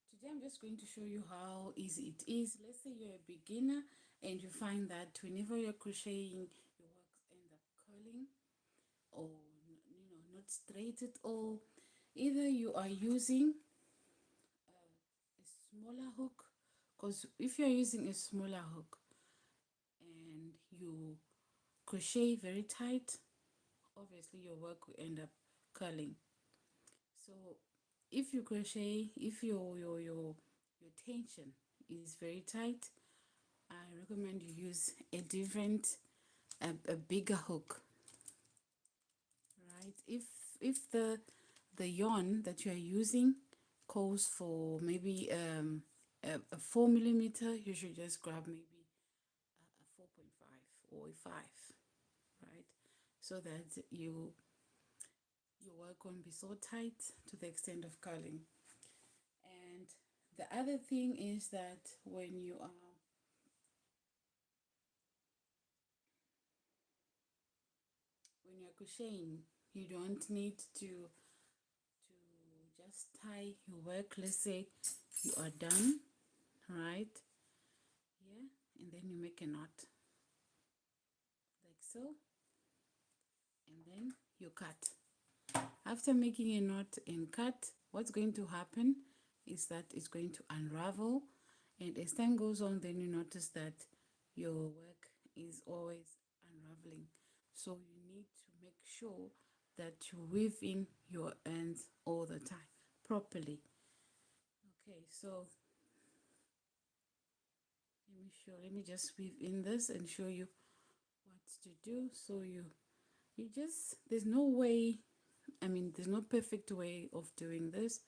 today I'm just going to show you how easy it is. Let's say you're a beginner and you find that whenever you're crocheting your work end up curling or not straight at all. Either you are using a smaller hook, because if you're using a smaller hook and you crochet very tight, obviously your work will end up curling. So if you crochet, if your tension is very tight, I recommend you use a different a bigger hook, right? If the yarn that you are using calls for maybe a 4 millimeter, you should just grab maybe a 4.5 or a 5, right? So that your work won't be so tight to the extent of curling. And the other thing is that when you're crocheting, you don't need to just tie your work. Let's say you are done, right? Yeah, and then you make a knot like so, and then you cut. After making a knot and cut, what's going to happen is that it's going to unravel, and as time goes on, then you notice that your work is always unraveling. So you need to make sure that you weave in your ends all the time properly. Okay, so let me just weave in this and show you what to do. So you just, there's no way, I mean, there's no perfect way of doing this,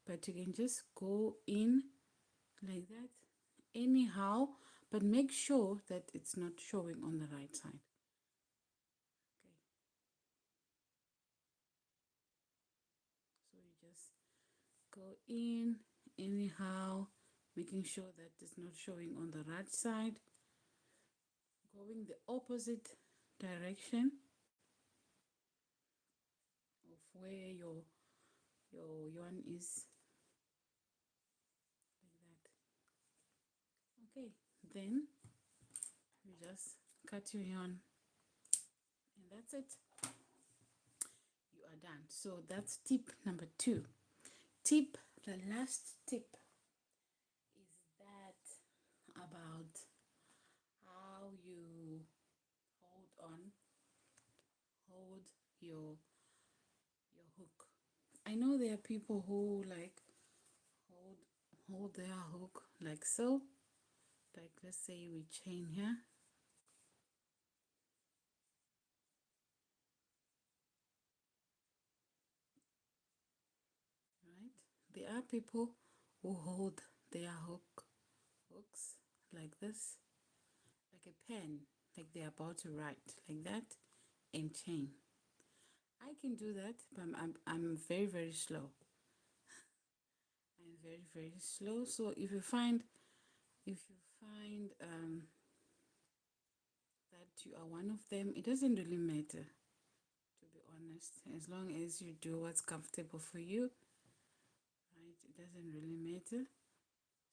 but you can just go in like that anyhow, but make sure that it's not showing on the right side. Okay, so you just go in anyhow, making sure that it's not showing on the right side, going the opposite direction of where your yarn is, like that. Okay, then you just cut your yarn, and that's it. You are done. So that's tip number 2. Tip, the last tip is that about how you hold your hook. I know there are people who like hold hold their hook like so. Like, let's say we chain here, right? There are people who hold their hooks like this, like a pen, like they're about to write, like that, and chain. I can do that, but I'm very, very slow. I'm very, very slow. So if you find that you are one of them, it doesn't really matter, to be honest, as long as you do what's comfortable for you, right? It doesn't really matter.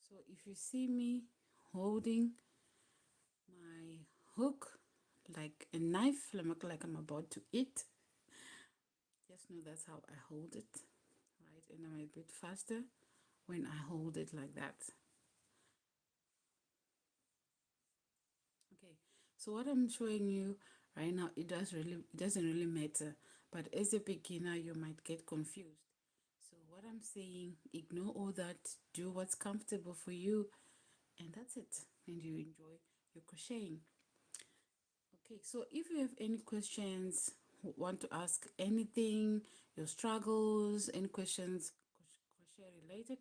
So if you see me holding my hook like a knife, like I'm about to eat, just know that's how I hold it, right? And I'm a bit faster when I hold it like that. Okay, so what I'm showing you right now, it doesn't really matter, but as a beginner you might get confused. So what I'm saying, ignore all that, do what's comfortable for you, and that's it, and you enjoy your crocheting. Okay, so if you have any questions, want to ask anything, your struggles, any questions crochet related,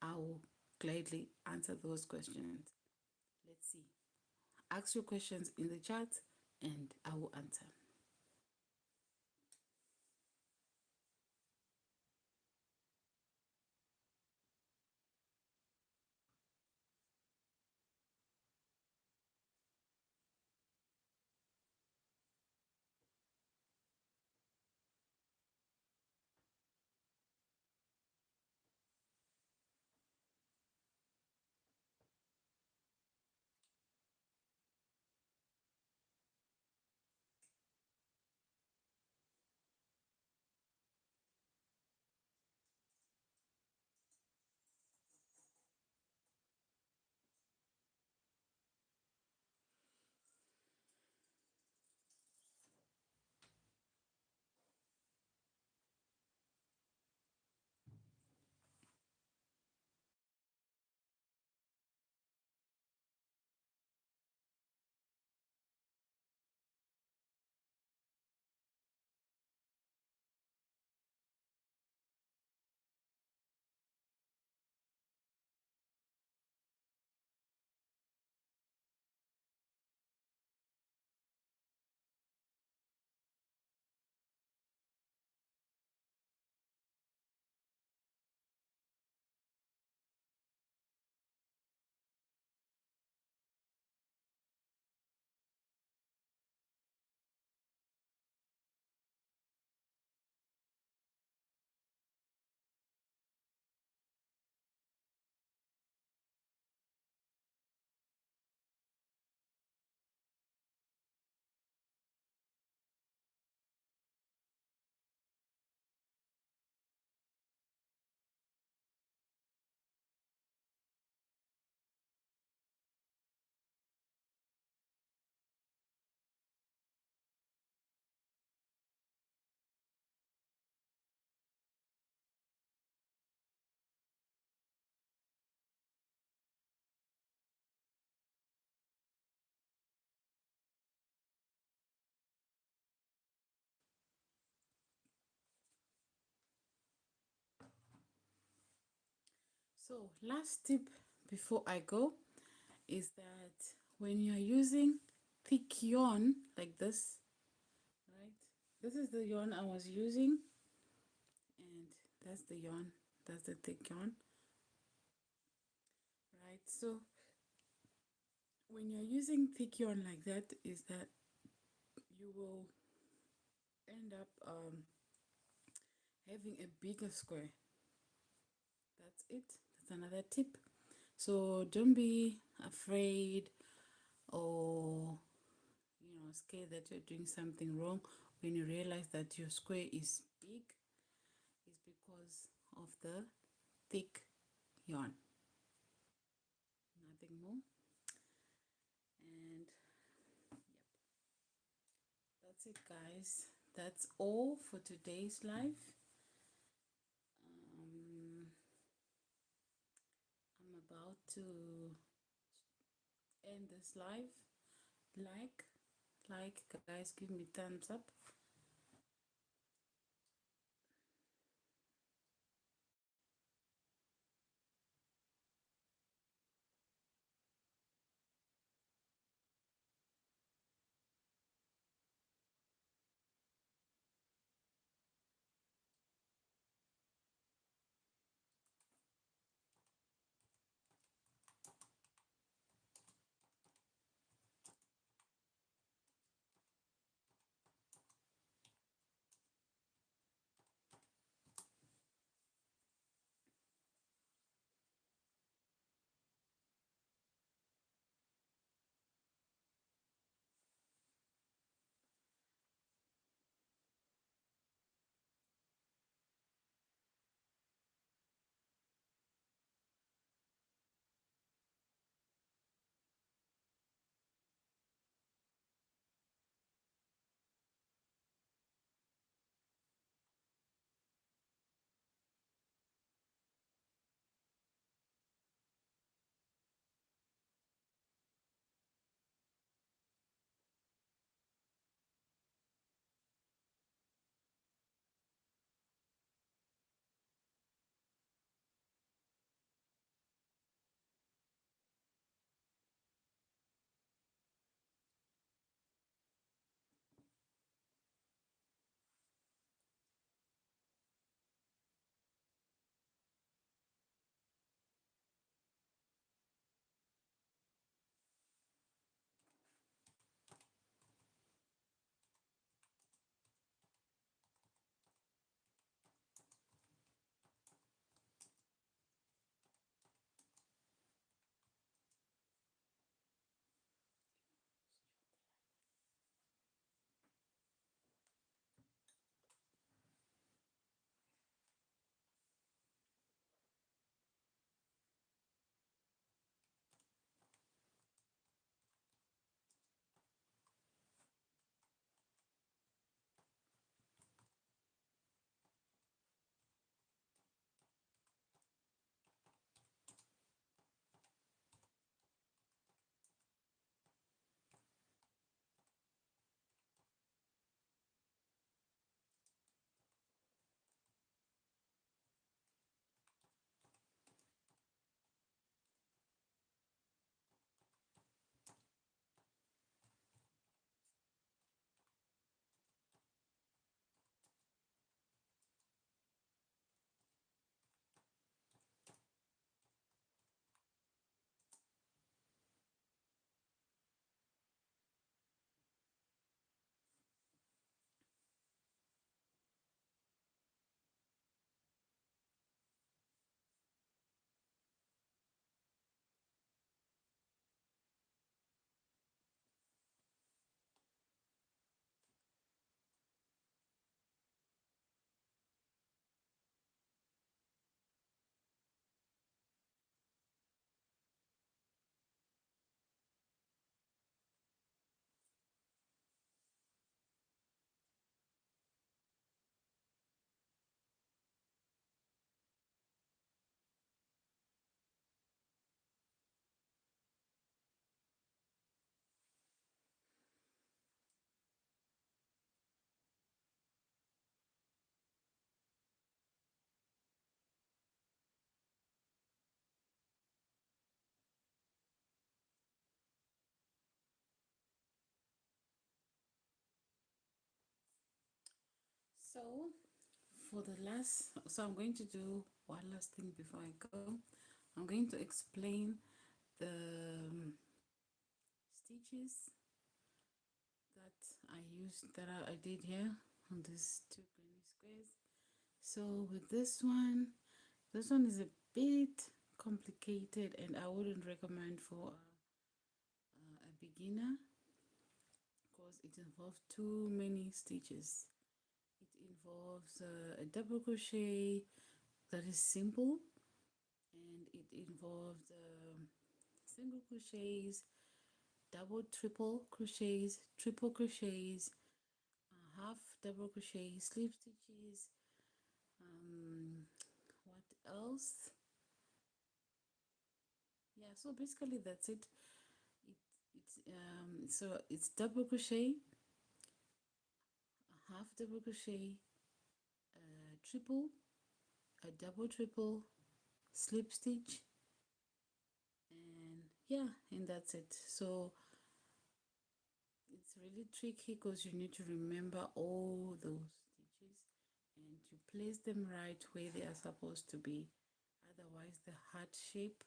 I will gladly answer those questions. Let's see. ask your questions in the chat and I will answer. So last tip before I go is that when you're using thick yarn like this, right? This is the yarn I was using, and that's the yarn, that's the thick yarn, right? So when you're using thick yarn like that, is that you will end up having a bigger square. That's it. That's another tip. So don't be afraid or scared that you're doing something wrong when you realize that your square is big. Is because of the thick yarn, nothing more. And yep, that's it, guys. That's all for today's live. I'm about to end this live. Like guys, give me thumbs up. So for the last, so I'm going to do one last thing before I go. I'm going to explain the stitches that I used, that I did here on these two granny squares. So with this one is a bit complicated, and I wouldn't recommend for a beginner because it involves too many stitches. It involves a double crochet that is simple, and it involves single crochets, double, triple crochets, triple crochets, half double crochet, slip stitches. What else? Yeah, so basically that's it. It it's double crochet, a half double crochet, a triple, a double triple, slip stitch, and yeah, and that's it. So it's really tricky because you need to remember all those stitches and to place them right where they are supposed to be. Otherwise, the heart shape,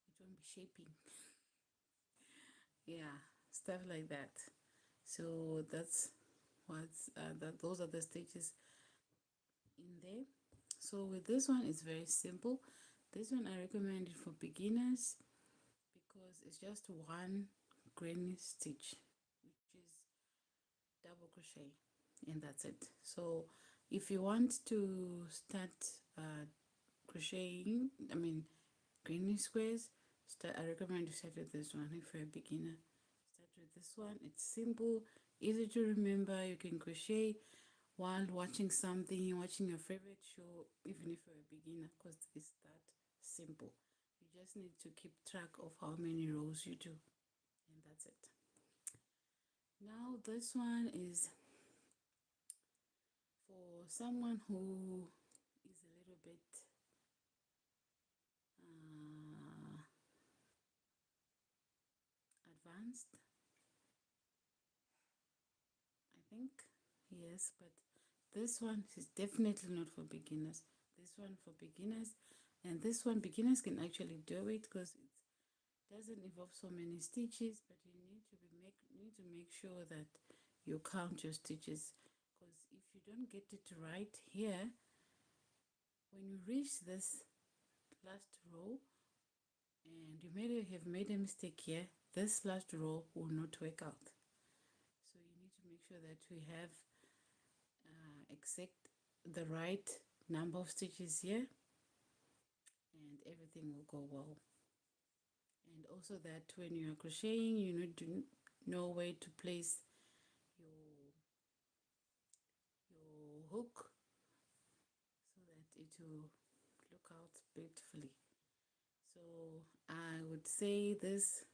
it won't be shaping. Yeah, stuff like that. So that's what's that. Those are the stitches in there. So with this one, it's very simple. This one I recommend it for beginners because it's just one granny stitch, which is double crochet, and that's it. So if you want to start crocheting, I mean granny squares, I recommend you start with this one. If you're a beginner, start with this one. It's simple, easy to remember. You can crochet while watching something, watching your favorite show, even if you're a beginner, because it's that simple. You just need to keep track of how many rows you do, and that's it. Now this one is for someone who is a little bit uh, advanced, I think. Yes, but this one is definitely not for beginners. This one for beginners, and this one beginners can actually do it because it doesn't involve so many stitches. But you need to make sure that you count your stitches, because if you don't get it right here, when you reach this last row and you may have made a mistake here, this last row will not work out. So you need to make sure that we have exact the right number of stitches here, and everything will go well. And also that when you are crocheting, you need to know where to place your hook so that it will look out beautifully. So I would say this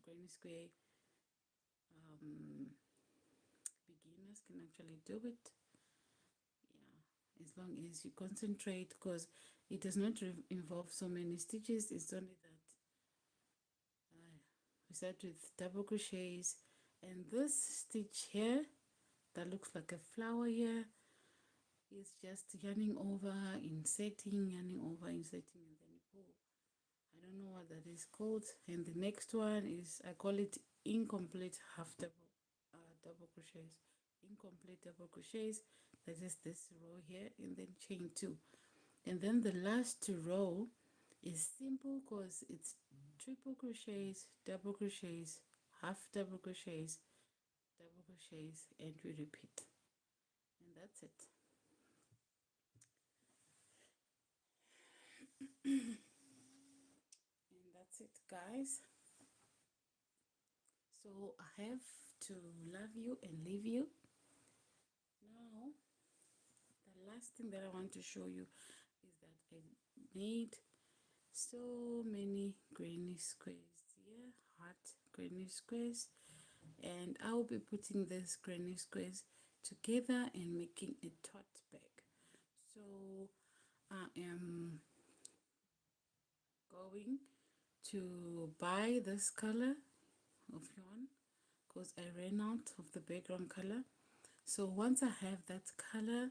granny square, um, beginners can actually do it. Yeah, as long as you concentrate, because it does not involve so many stitches. It's only that we start with double crochets, and this stitch here that looks like a flower here is just yarning over, inserting, yarning over, inserting, and then you pull. I don't know what that is called. And the next one is, I call it incomplete half double crochets. Incomplete double crochets, that is this row here, and then chain two. And then the last row is simple because it's triple crochets, double crochets, half double crochets, double crochets, and we repeat. And that's it. And that's it, guys. So I have to love you and leave you. Now, the last thing that I want to show you is that I made so many granny squares here, heart granny squares, and I will be putting these granny squares together and making a tote bag. So I am going to buy this color of yarn because I ran out of the background color. So once I have that color,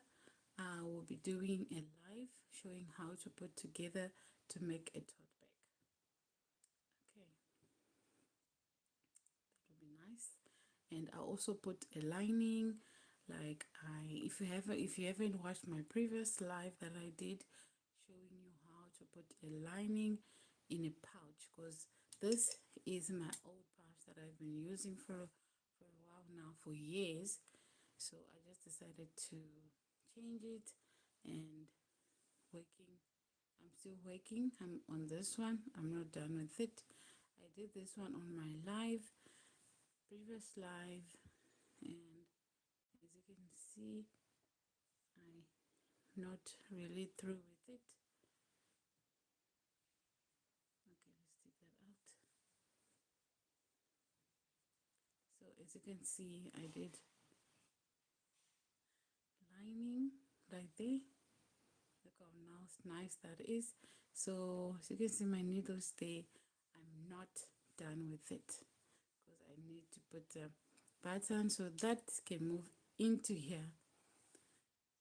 I will be doing a live showing how to put together to make a tote bag. Okay, that will be nice. And I also put a lining, like if you haven't watched my previous live that I did showing you how to put a lining in a pouch, because this is my old pouch that I've been using for a while now, for years. So I just decided to change it and working. I'm still working. I'm on this one. I'm not done with it. I did this one on my previous live, and as you can see, I'm not really through with it. Okay, let's take that out. So as you can see, I did lining right there. Look how nice that is. So as you can see, my needles there, I'm not done with it because I need to put the pattern so that can move into here.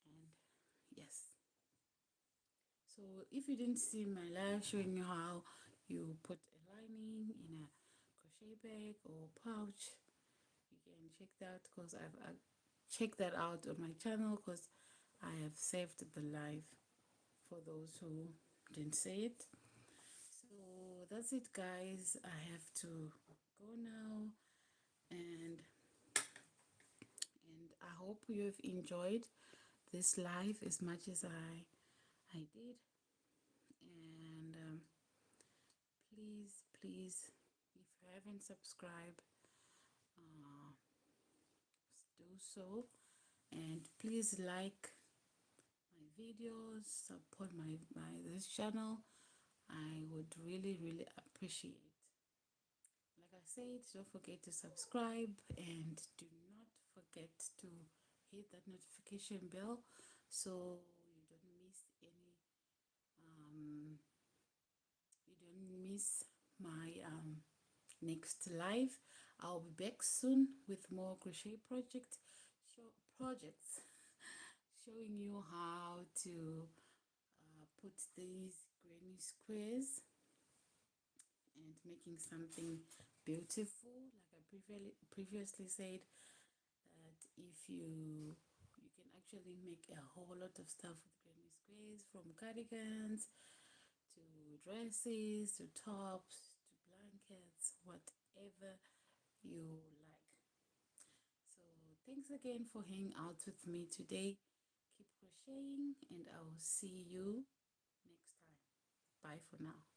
And yes, so if you didn't see my live showing you how you put a lining in a crochet bag or pouch, you can check that, because I've checked that out on my channel, because I have saved the live for those who didn't see it. So that's it, guys. I have to go now, and I hope you have enjoyed this live as much as I did. And please, if you haven't subscribed, uh, do so, and please like my videos, support my this channel. I would really appreciate. Like I said, don't forget to subscribe, and do not forget to hit that notification bell so um you don't miss my next live. I'll be back soon with more crochet projects showing you how to put these granny squares and making something beautiful. Like I previously said, that if you can actually make a whole lot of stuff with granny squares, from cardigans to dresses to tops to blankets, whatever you like. So thanks again for hanging out with me today. Keep crocheting, and I will see you next time. Bye for now.